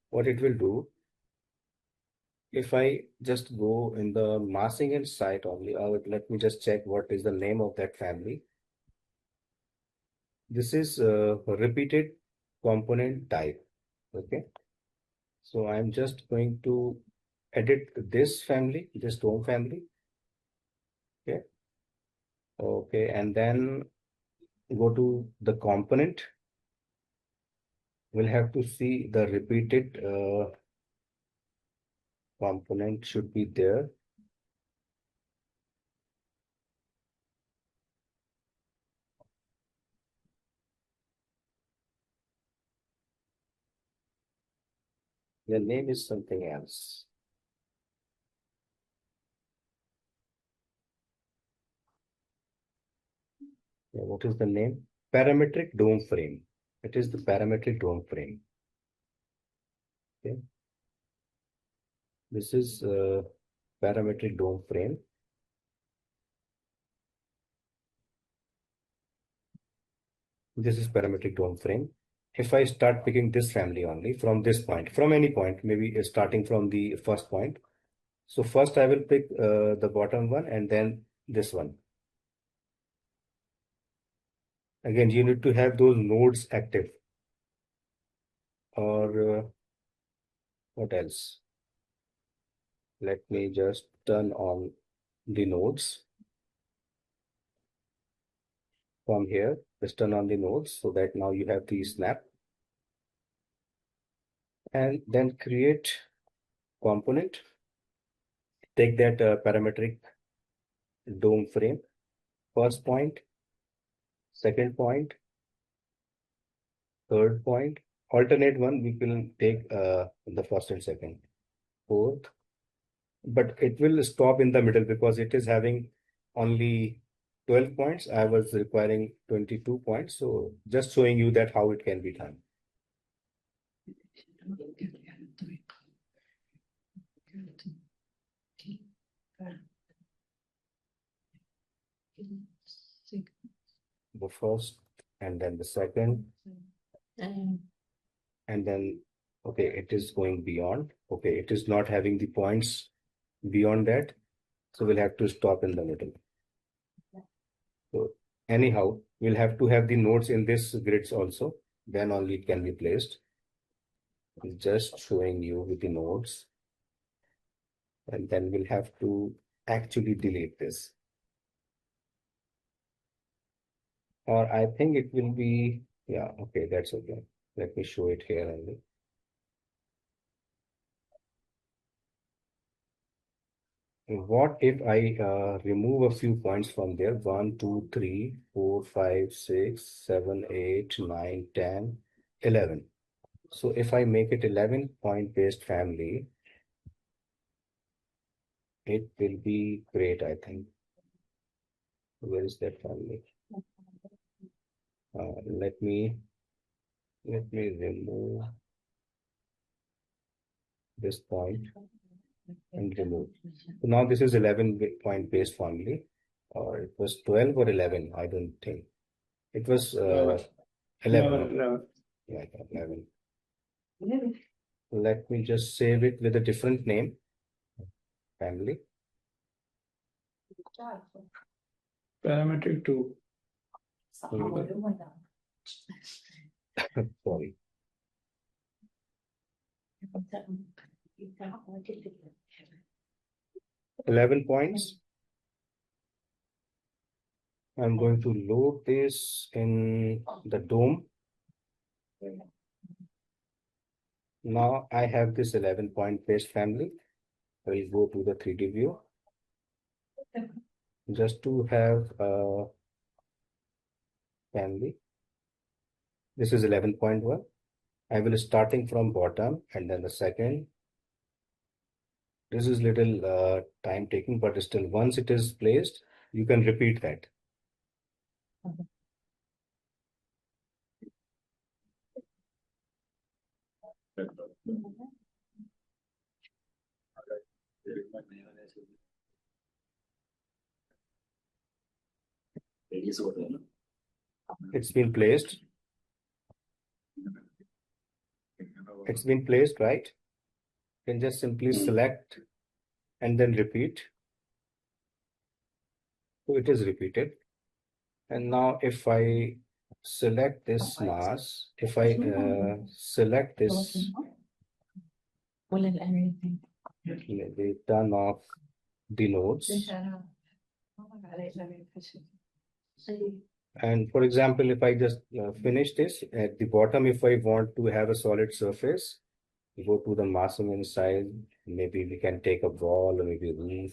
what it will do. If I just go in the massing and site only, let me just check what is the name of that family. This is repeated component type. Okay. So I'm just going to edit this family, this dome family. Okay. Okay. And then go to the component. We'll have to see the repeated component should be there. The name is something else. Yeah, what is the name? Parametric dome frame. It is the parametric dome frame. Okay. This is parametric dome frame. This is parametric dome frame. If I start picking this family only from this point, from any point, maybe starting from the first point. So first I will pick the bottom one and then this one. Again, you need to have those nodes active. Or what else? Let me just turn on the nodes. From here, just turn on the nodes so that now you have the snap. And then create component. Take that parametric dome frame. First point, second point, third point. Alternate one, we will take the first and second, fourth. But it will stop in the middle because it is having only 12 points. I was requiring 22 points. So just showing you that how it can be done. the first and then the second, Mm. and then, okay, it is going beyond. Okay, it is not having the points beyond that. So we'll have to stop in the middle. So anyhow, we'll have to have the nodes in this grids also. Then only it can be placed. Just showing you with the nodes. And then we'll have to actually delete this. Or I think it will be, yeah, okay, that's okay. Let me show it here only. What if I remove a few points from there? 1, 2, 3, 4, 5, 6, 7, 8, 9, 10, 11. So if I make it 11 point based family, it will be great, I think. Where is that family? Let me remove this point and remove. So now this is 11 point based family, or it was 12 or 11. I don't think it was 11. 11. Yeah, 11. Let me just save it with a different name. Family. Parametric 2. Sorry. 11 points. I'm going to load this in the dome. Now I have this 11 point based family. I will go to the 3D view. Just to have a family. This is 11.1. I will starting from bottom and then the second. This is little time taking, but still once it is placed, you can repeat that. It's been placed. It's been placed, right? You can just simply select and then repeat. So it is repeated. And now if I select this mass, if I select this, maybe turn off the nodes. And for example, if I just finish this at the bottom, if I want to have a solid surface, go to the massing inside, maybe we can take a wall or maybe a roof.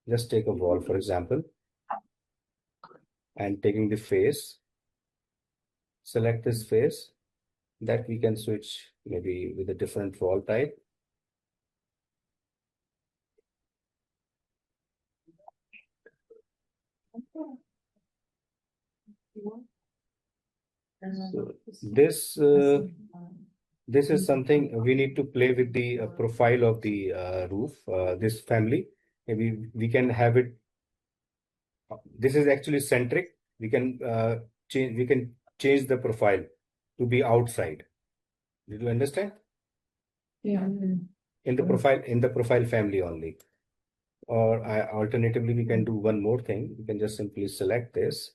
Just take a wall, for example, and taking the face, select this face, that we can switch maybe with a different wall type. So this is something we need to play with the profile of the roof, this family. Maybe we can have it. This is actually centric. We can change. We can change the profile to be outside. Did you understand? Yeah. In the profile family only. Or alternatively, we can do one more thing. We can just simply select this,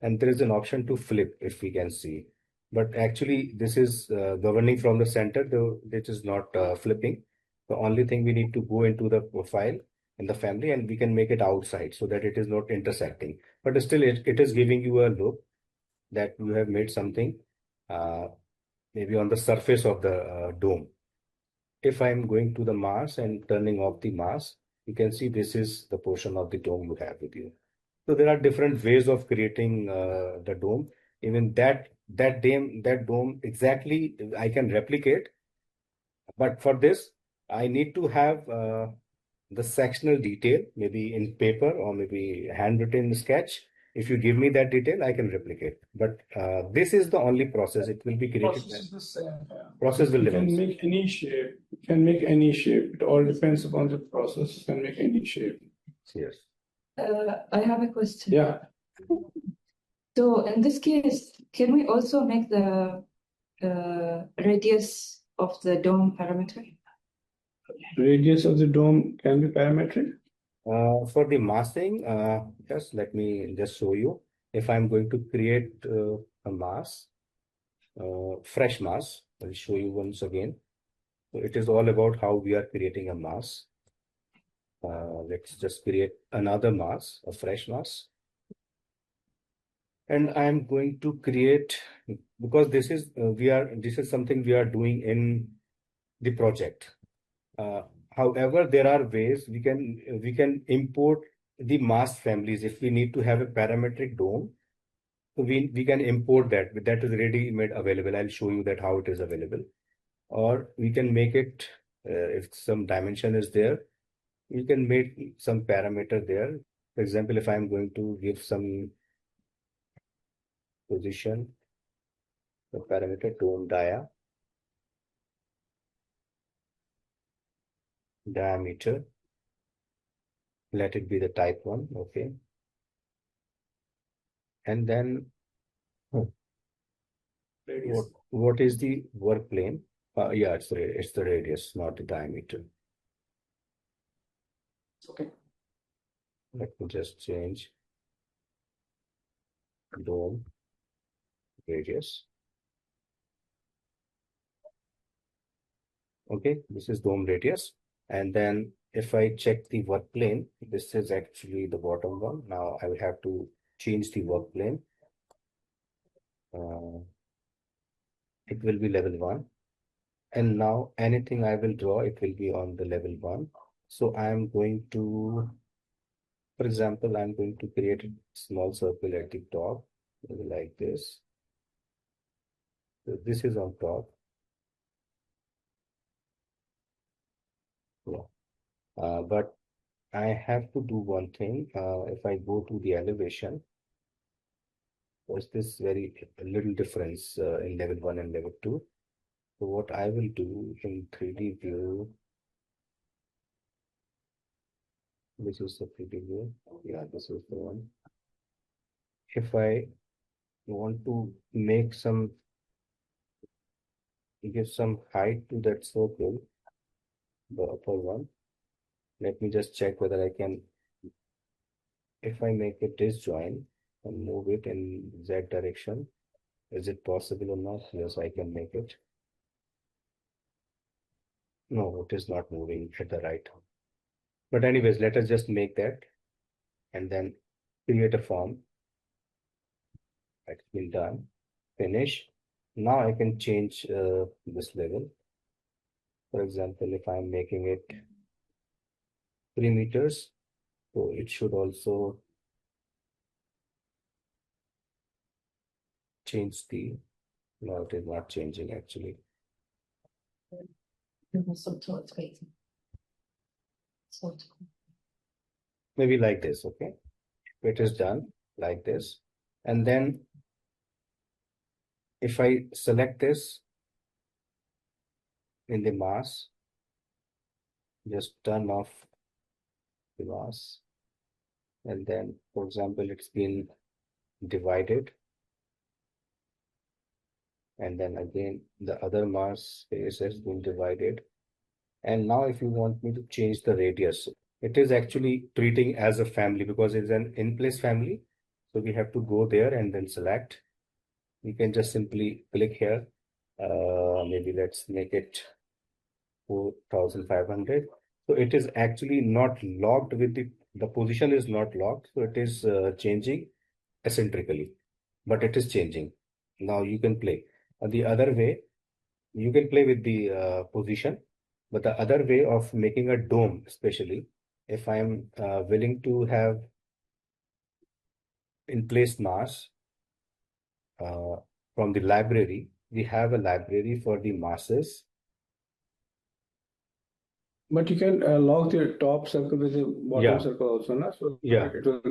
and there is an option to flip if we can see. But actually, this is governing from the center, though this is not flipping. The only thing we need to go into the profile in the family, and we can make it outside so that it is not intersecting. But still, it is giving you a look that you have made something maybe on the surface of the dome. If I'm going to the mass and turning off the mass, you can see this is the portion of the dome you have with you. So there are different ways of creating the dome. Even that dome exactly I can replicate. But for this, I need to have the sectional detail, maybe in paper or maybe handwritten sketch. If you give me that detail, I can replicate. But this is the only process. It will be created. Process is the same. Process will You can remain. make any shape. You can make any shape. It all depends upon the process. You can make any shape. Yes. I have a question. Yeah. So in this case, can we also make the radius of the dome parametric? Radius of the dome can be parametric? For the massing, just let me just show you. If I'm going to create a mass, fresh mass, I'll show you once again. So it is all about how we are creating a mass. Let's just create another mass, a fresh mass. And I'm going to create, because this is this is something we are doing in the project. However, there are ways we can import the mass families. If we need to have a parametric dome, so we can import that. That is ready made available. I'll show you that how it is available. Or we can make it, if some dimension is there, we can make some parameter there. For example, if I'm going to give some position, the parameter dome diameter, let it be the type 1, okay. And then what is the work plane? Yeah, it's the radius, not the diameter. Okay. Let me just change dome radius. Okay, this is dome radius. And then if I check the work plane, this is actually the bottom one. Now I will have to change the work plane. It will be level 1. And now anything I will draw, it will be on the level 1. So I am going to, for example, I'm going to create a small circle at the top, like this. So this is on top. Yeah. But I have to do one thing. If I go to the elevation, there's this very little difference in level 1 and level 2. So what I will do in 3D view, this is the 3D view. Yeah, this is the one. If I want to make give some height to that circle, the upper one, let me just check whether I can, if I make a disjoint and move it in Z direction, is it possible or not? Yes, I can make it. No, it is not moving at the right. But anyways, let us just make that and then create a form. That's been done. Finish. Now I can change this level. For example, if I'm making it 3 meters, so it should also change the, no, it is not changing actually. Maybe like this, okay? It is done like this. And then if I select this in the mass, just turn off the mass. And then, for example, it's been divided. And then again, the other mass space has been divided. And now if you want me to change the radius, it is actually treating as a family because it's an in-place family. So we have to go there and then select. We can just simply click here. Maybe let's make it 4,500. So it is actually not locked with the position is not locked. So it is changing eccentrically, but it is changing. Now you can play. The other way, you can play with the position, but the other way of making a dome, especially if I'm willing to have in place mass from the library, we have a library for the masses. But you can lock the top circle with the bottom circle also, no? So Yeah. it will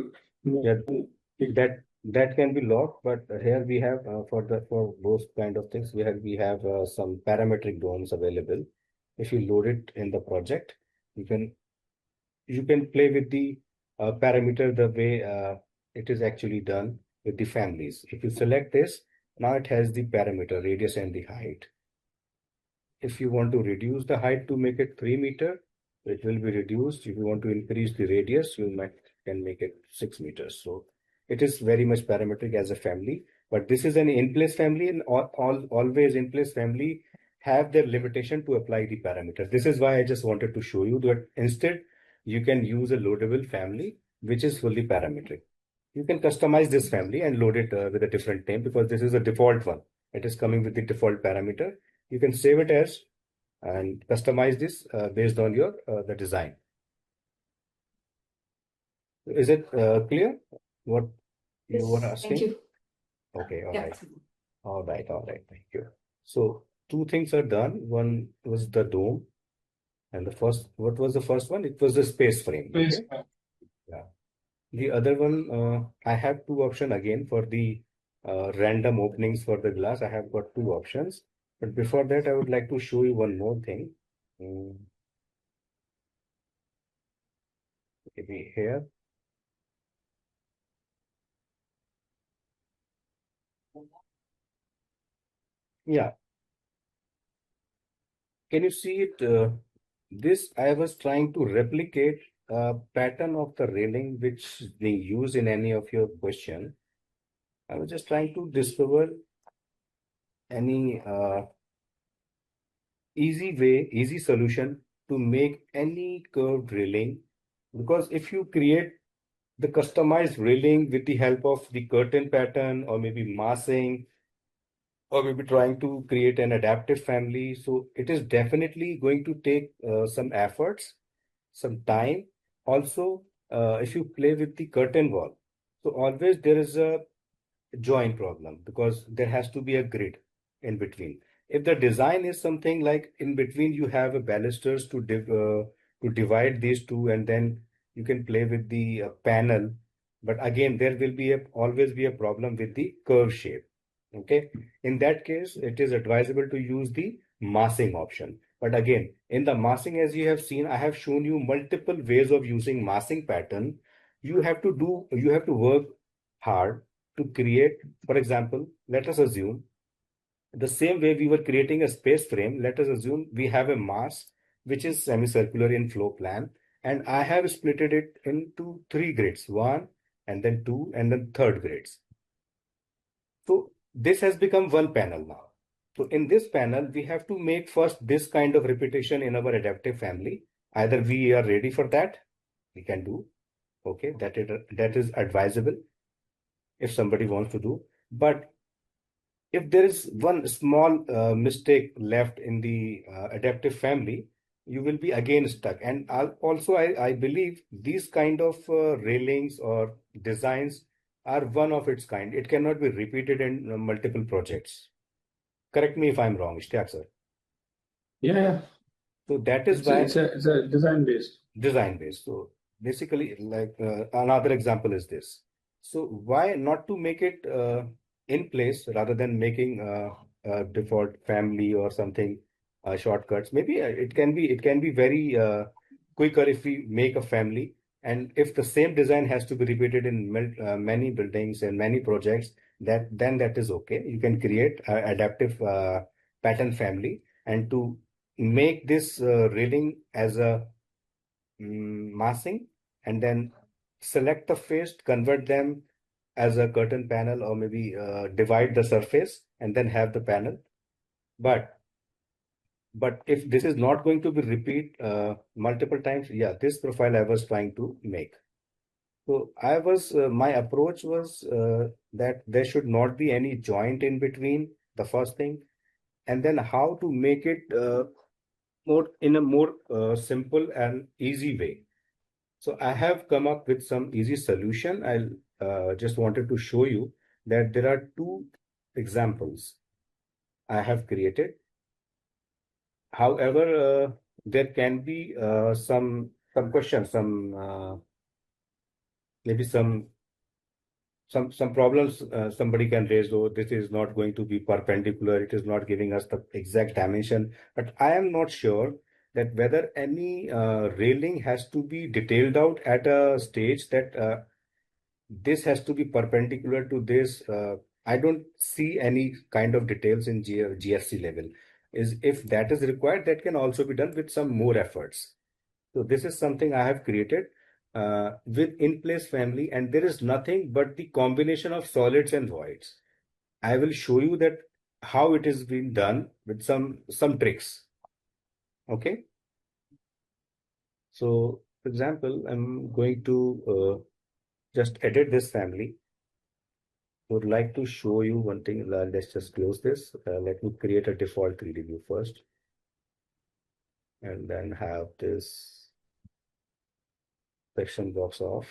move. Yeah, that can be locked, but here we have for those kind of things we have some parametric domes available. If you load it in the project, you can play with the parameter the way it is actually done with the families. If you select this, now it has the parameter, radius and the height. If you want to reduce the height to make it 3 meters, it will be reduced. If you want to increase the radius, you can make it 6 meters. So it is very much parametric as a family, but this is an in-place family, and always in-place family have their limitation to apply the parameter. This is why I just wanted to show you that instead you can use a loadable family, which is fully parametric. You can customize this family and load it with a different name because this is a default one. It is coming with the default parameter. You can save it as and customize this based on your the design. Is it clear what you were asking? Thank you. Okay, all Yeah. right. All right, thank you. So two things are done. One was the dome, and what was the first one? It was the space frame. Please. Okay? Yeah. The other one, I have two options again for the random openings for the glass. I have got two options. But before that, I would like to show you one more thing. Maybe here. Yeah. Can you see it? This I was trying to replicate a pattern of the railing which is being used in any of your question. I was just trying to discover any easy solution to make any curved railing. Because if you create the customized railing with the help of the curtain pattern or maybe massing, or maybe trying to create an adaptive family, so it is definitely going to take some efforts, some time. Also, if you play with the curtain wall, so always there is a join problem because there has to be a grid in between. If the design is something like in between, you have a balusters to divide these two, and then you can play with the panel. But again, there will be always be a problem with the curve shape. Okay, in that case, it is advisable to use the massing option. But again, in the massing, as you have seen, I have shown you multiple ways of using massing pattern. You have to work hard to create. For example, let us assume the same way we were creating a space frame. Let us assume we have a mass which is semicircular in flow plan, and I have split it into 3 grids, one and then two and then third grids. So this has become one panel now. So in this panel, we have to make first this kind of repetition in our adaptive family. Either we are ready for that, we can do. Okay, that is advisable if somebody wants to do. But if there is one small mistake left in the adaptive family, you will be again stuck. And I believe these kind of railings or designs are one of its kind. It cannot be repeated in multiple projects. Correct me if I'm wrong, Ishtiyaq sir. Yeah. So that is why It's a design based. design based. So basically, like another example is this. So why not to make it in place rather than making a default family or something shortcuts? Maybe it can be very quicker if we make a family, and if the same design has to be repeated in many buildings and many projects, then that is okay. You can create adaptive pattern family, and to make this railing as a massing, and then select the face, convert them as a curtain panel, or maybe divide the surface and then have the panel. But if this is not going to be repeat multiple times, yeah, this profile I was trying to make. So my approach was that there should not be any joint in between, the first thing, and then how to make it in a more simple and easy way. So I have come up with some easy solution. I'll just wanted to show you that there are two examples I have created. However, there can be some questions, maybe some problems somebody can raise. Oh, this is not going to be perpendicular. It is not giving us the exact dimension. But I am not sure that whether any railing has to be detailed out at a stage that this has to be perpendicular to this. I don't see any kind of details in GSC level. If that is required, that can also be done with some more efforts. So this is something I have created with in-place family, and there is nothing but the combination of solids and voids. I will show you that how it is being done with some tricks. Okay. So, for example, I'm going to just edit this family. Would like to show you one thing. Let's just close this. Let me create a default 3D view first, and then have this section box off.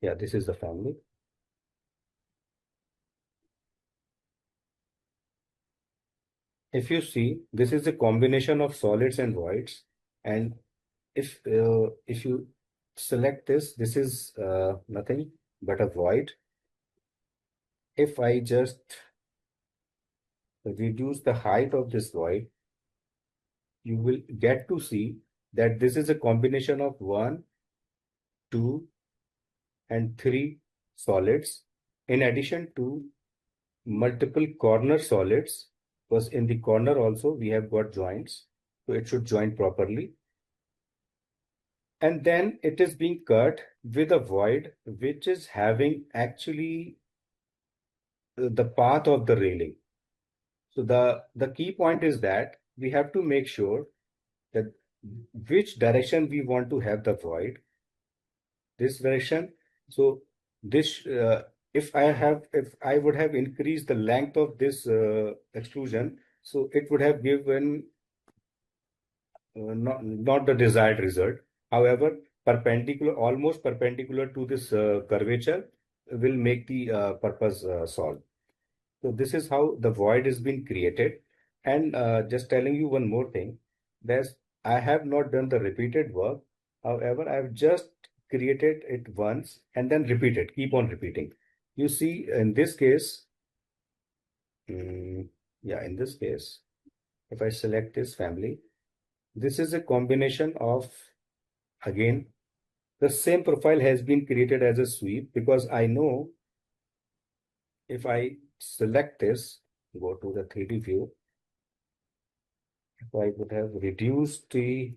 Yeah, this is the family. If you see, this is a combination of solids and voids, and if you select this, this is nothing but a void. If I just reduce the height of this void, you will get to see that this is a combination of 1, 2, and 3 solids, in addition to multiple corner solids, because in the corner also we have got joints, so it should join properly. And then it is being cut with a void which is having actually the path of the railing. So the key point is that we have to make sure that which direction we want to have the void. This direction. So this if I would have increased the length of this extrusion, so it would have given not the desired result. However, almost perpendicular to this curvature will make the purpose solved. So this is how the void is being created. And just telling you one more thing, I have not done the repeated work. However, I have just created it once and then keep on repeating. You see, in this case, in this case, if I select this family, this is a combination of, again, the same profile has been created as a sweep, because I know if I select this, go to the 3D view, if I would have reduced the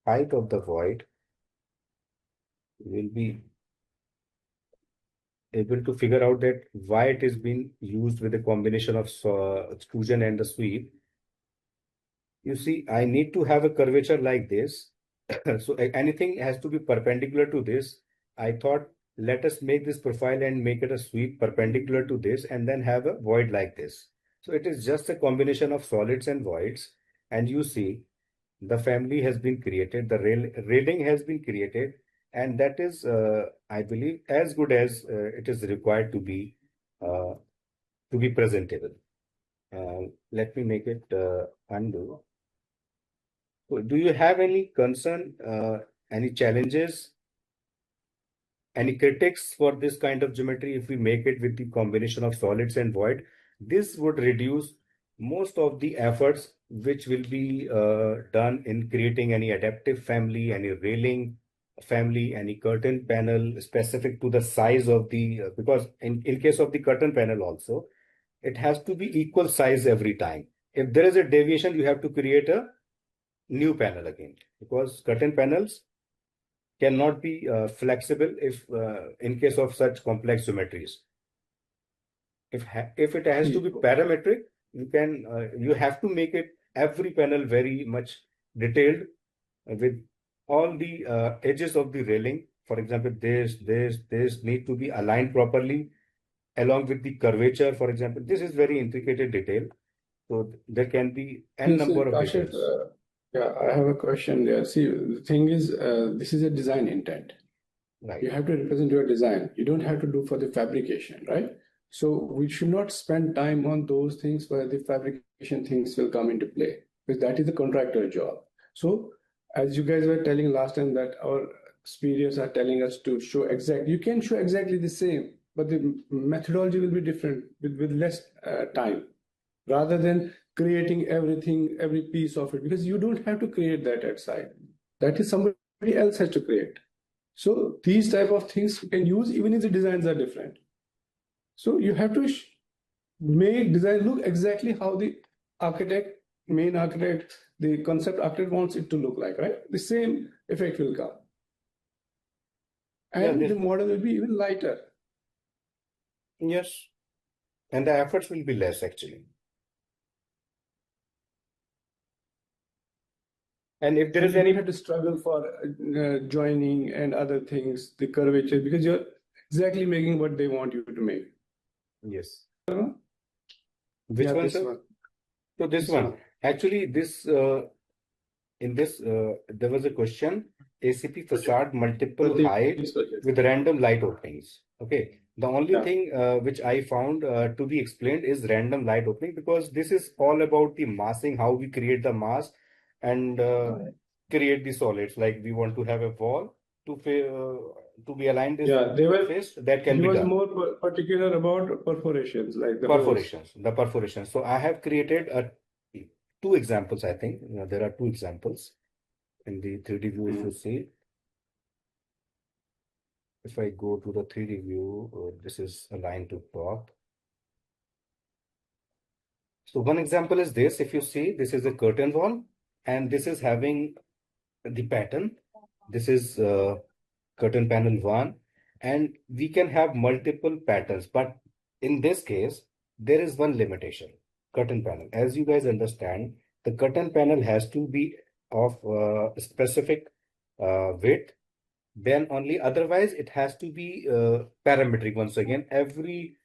height of the void, we'll be able to figure out that why it is being used with a combination of extrusion and the sweep. You see, I need to have a curvature like this. So anything has to be perpendicular to this. I thought, let us make this profile and make it a sweep perpendicular to this, and then have a void like this. So it is just a combination of solids and voids. And you see, the family has been created, the railing has been created, and that is, I believe, as good as it is required to be presentable. Let me make it undo. So do you have any concern, any challenges, any critics for this kind of geometry if we make it with the combination of solids and void? This would reduce most of the efforts which will be done in creating any adaptive family, any railing family, any curtain panel specific to the size of the, because in case of the curtain panel also, it has to be equal size every time. If there is a deviation, you have to create a new panel again, because curtain panels cannot be flexible if in case of such complex geometries. If it has to be parametric, you have to make it every panel very much detailed with all the edges of the railing. For example, this need to be aligned properly along with the curvature. For example, this is very intricate detail. So there can be n number of Kashif, details. yeah, I have a question there. See, the thing is, this is a design intent. Right. You have to represent your design. You don't have to do for the fabrication, right? So we should not spend time on those things where the fabrication things will come into play, because that is the contractor job. So as you guys were telling last time that our superiors are telling us to show you can show exactly the same, but the methodology will be different with less time, rather than creating everything, every piece of it, because you don't have to create that at site. That is somebody else has to create. So these type of things you can use even if the designs are different. So you have to make design look exactly how the main architect, the concept architect wants it to look like, right? The same effect will come. And Yeah, the model will be even lighter. Yes. And the efforts will be less actually. And if there And is you any, don't have to struggle for joining and other things, the curvature, because you're exactly making what they want you to make. yes. Huh? Which Yeah, one, this sir? one. So this one. Actually, this in this there was a question: ACP facade multiple height with random light openings. Okay. The only thing which I found to be explained is random light opening, because this is all about the massing, how we create the mass and create the solids. Like we want to have a wall to be aligned this face, that can He be was done. more particular about perforations, like the The perforations. So I have created two examples, I think. There are two examples in the 3D view, if you see. If I go to the 3D view, this is aligned to top. So one example is this. If you see, this is a curtain wall, and this is having the pattern. This is curtain panel 1, and we can have multiple patterns, but in this case there is one limitation. Curtain panel, as you guys understand, the curtain panel has to be of specific width, then only, otherwise it has to be parametric. Once again, every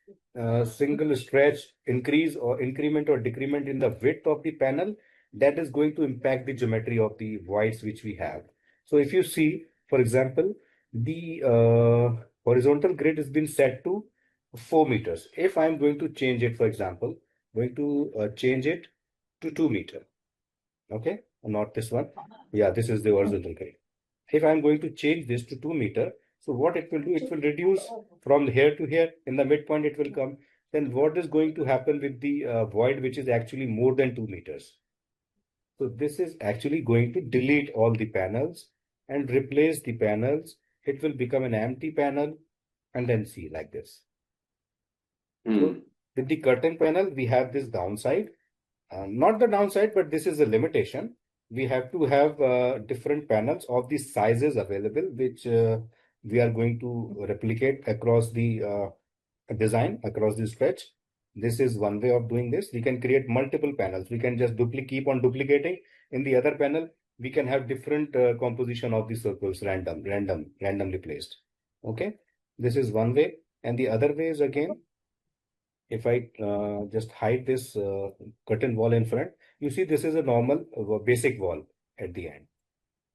single stretch, increase or increment or decrement in the width of the panel, that is going to impact the geometry of the voids which we have. So if you see, for example, the horizontal grid has been set to 4 meters. If I'm going to change it, for example, going to change it to 2 meter. Okay, not this one. Yeah, this is the horizontal grid. If I'm going to change this to 2 meter, so what it will do, it will reduce from here to here. In the midpoint, it will come. Then what is going to happen with the void, which is actually more than 2 meters? So this is actually going to delete all the panels and replace the panels. It will become an empty panel, and then see like this. So with the curtain panel, we have this downside. Not the downside, but this is a limitation. We have to have different panels of the sizes available, which we are going to replicate across the design, across the stretch. This is one way of doing this. We can create multiple panels. We can just keep on duplicating. In the other panel, we can have different composition of the circles, randomly placed. Okay, this is one way. And the other way is, again, if I just hide this curtain wall in front, you see this is a normal basic wall at the end.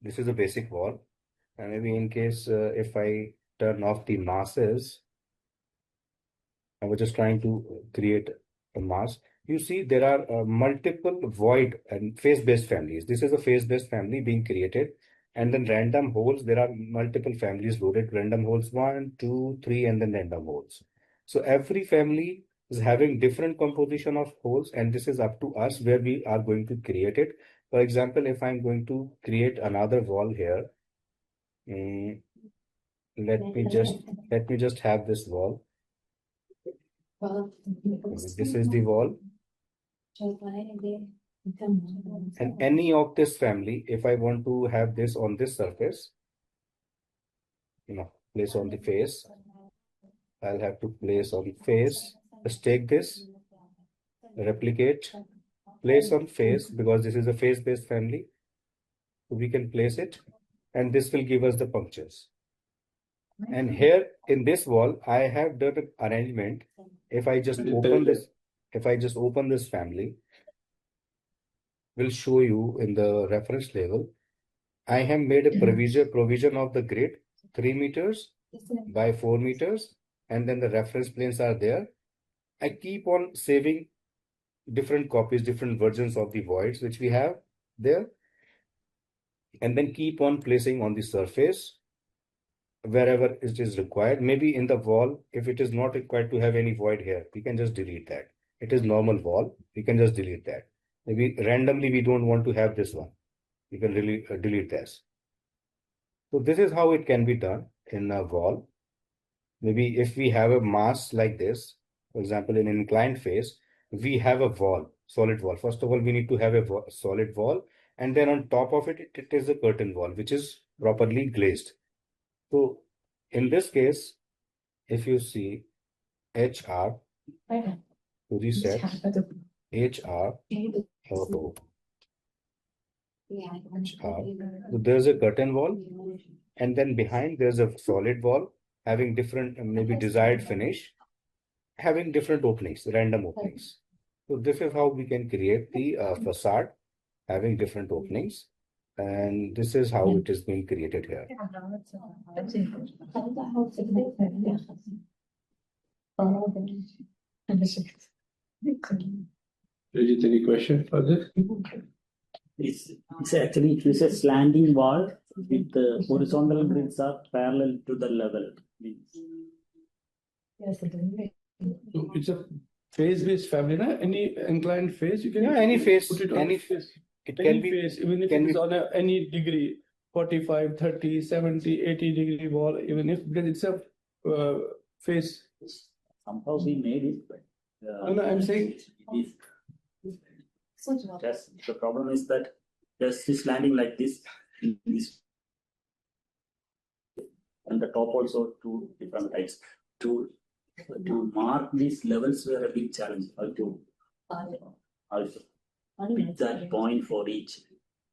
This is a basic wall. And maybe in case if I turn off the masses, I was just trying to create a mass. You see there are multiple void and face-based families. This is a face-based family being created. And then random holes, there are multiple families loaded. Random holes 1, 2, 3, and then random holes. So every family is having different composition of holes, and this is up to us where we are going to create it. For example, if I'm going to create another wall here, let me just have this wall. This is the wall. And any of this family, if I want to have this on this surface, place on the face, I'll have to place on face. Just take this, replicate, place on face, because this is a face-based family. So we can place it, and this will give us the punctures. And here in this wall, I have done an arrangement. If I just open this family, will show you in the reference level. I have made a provision of the grid 3 meters by 4 meters, and then the reference planes are there. I keep on saving different copies, different versions of the voids which we have there, and then keep on placing on the surface wherever it is required. Maybe in the wall, if it is not required to have any void here, we can just delete that. It is normal wall, we can just delete that. Maybe randomly we don't want to have this one, you can really delete this. So this is how it can be done in a wall. Maybe if we have a mass like this, for example, in inclined face, we have a wall, solid wall. First of all, we need to have a solid wall, and then on top of it, it is a curtain wall, which is properly glazed. So in this case, if you see HR to reset, HR, oh, HR. So there's a curtain wall, and then behind there's a solid wall having different, maybe desired finish, having different openings, random openings. So this is how we can create the facade having different openings, and this is how it is being created here. Rajit, any question for this? It's actually it is a slanting wall with the horizontal grids are parallel to the level. So it's a phase-based fabric, na? Any inclined phase you can Any phase, put it on any a phase. it Any can be phase, even if can it's be on any degree, 45, 30, 70, 80 degree wall, even if because it's a phase. Somehow we made it, but No, I'm saying it is just the problem is that there's this landing like this, and the top also two different types. To mark these levels were a big challenge. Also pick that point for each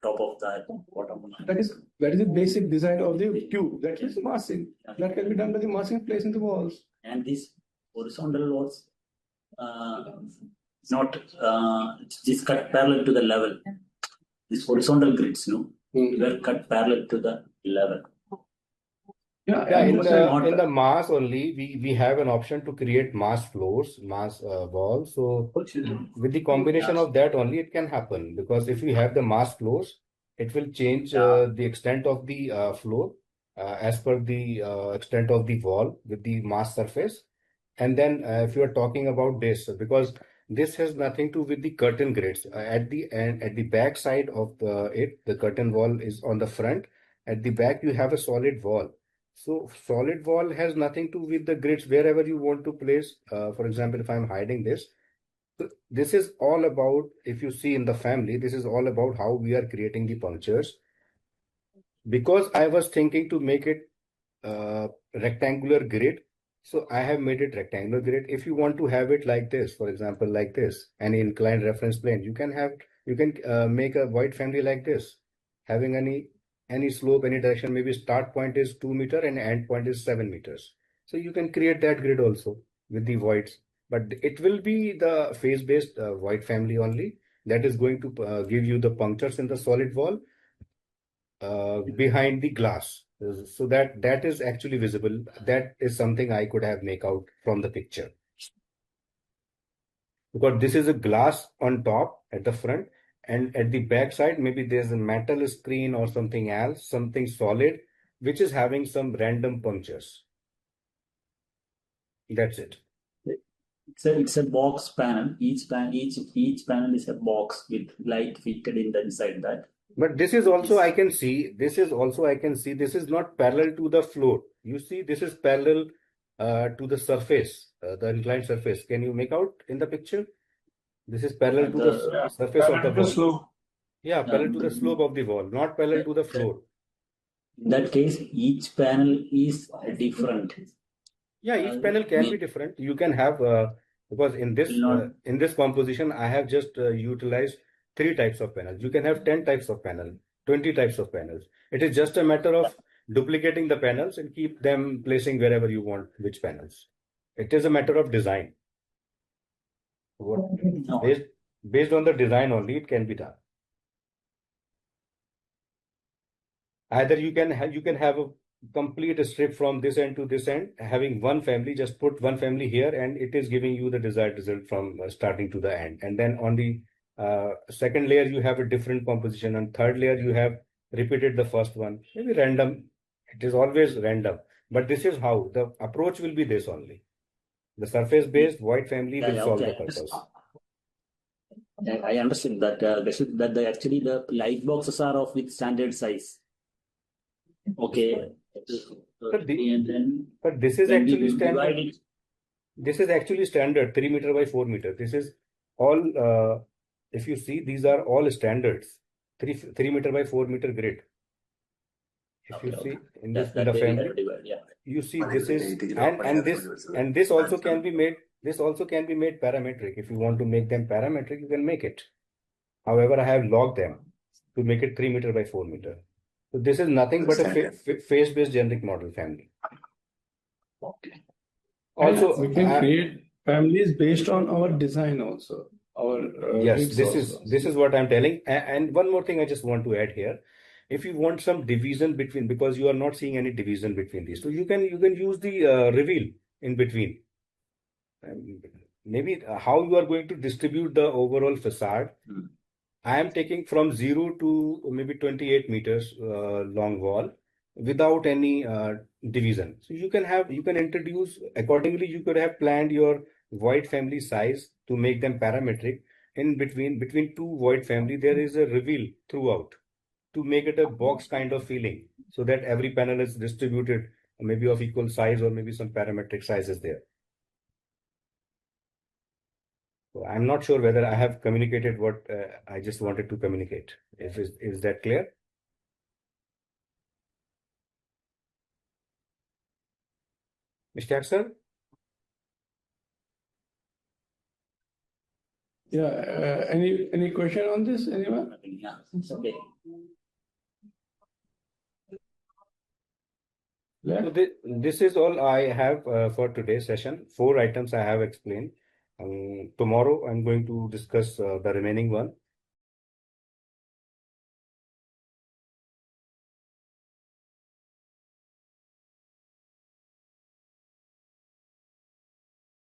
top of that bottom. that is the basic design of the tube. That is massing. That can be done by the massing placed in the walls. And this horizontal walls, not this cut parallel to the level. These horizontal grids, were cut parallel to the level. Yeah, in the mass only, we have an option to create mass floors, mass walls. So with the combination of that only, it can happen, because if we have the mass floors, it will change the extent of the floor as per the extent of the wall with the mass surface. And then if you are talking about this, because this has nothing to do with the curtain grids. At the end, at the back side of the curtain wall is on the front. At the back, you have a solid wall. So solid wall has nothing to do with the grids wherever you want to place. For example, if I'm hiding this, so this is all about, if you see in the family, this is all about how we are creating the punctures. Because I was thinking to make it rectangular grid, so I have made it rectangular grid. If you want to have it like this, for example, like this, an inclined reference plane, you can make a void family like this, having any slope, any direction. Maybe start point is 2 meters and end point is 7 meters. So you can create that grid also with the voids, but it will be the phase-based void family only that is going to give you the punctures in the solid wall behind the glass, so that is actually visible. That is something I could have make out from the picture, because this is a glass on top at the front, and at the back side maybe there's a metal screen or something else, something solid, which is having some random punctures. That's it. It's a box panel. Each panel is a box with light fitted in the inside that. But this is also I can see. This is not parallel to the floor. You see, this is parallel to the surface, the inclined surface. Can you make out in the picture? This is parallel to the surface of the wall. Yeah, parallel to the slope of the wall, not parallel to the floor. In that case, each panel is different. Yeah, each panel can be different. You can have because in this composition, I have just utilized 3 types of panels. You can have 10 types of panel, 20 types of panels. It is just a matter of duplicating the panels and keep them placing wherever you want which panels. It is a matter of design. Based on the design only, it can be done. Either you can have a complete strip from this end to this end, having one family, just put one family here, and it is giving you the desired result from starting to the end. And then on the second layer, you have a different composition, and third layer, you have repeated the first one. Maybe random. It is always random, but this is how the approach will be. This only the surface-based void family will solve the purpose. I understand that actually the light boxes are of with standard size. Okay. But And then But this is when we actually will divide standard. it, This is actually standard 3 meter by 4 meter. This is all, if you see, these are all standards. 3 meter by 4 meter grid. If you okay, see in that the way we have family, to divide. Yeah. you see this is, and this also can be made, parametric. If you want to make them parametric, you can make it. However, I have logged them to make it 3 meter by 4 meter. So this is nothing but a phase-based generic model family. Okay. Also, we can create families based on our design also. Our yes, rigs this is what I'm telling. And one more thing I just want to add here. If you want some division between, because you are not seeing any division between these, so you can use the reveal in between. Maybe how you are going to distribute the overall facade. I am taking from 0 to maybe 28 meters long wall without any division. So you can introduce accordingly. You could have planned your void family size to make them parametric. In between two void family, there is a reveal throughout to make it a box kind of feeling, so that every panel is distributed maybe of equal size or maybe some parametric sizes there. So I'm not sure whether I have communicated what I just wanted to communicate. Is that clear? Mr. Axel? Yeah. Any question on this? Anyone? Yeah. Okay. So this is all I have for today's session. 4 items I have explained. Tomorrow I'm going to discuss the remaining one.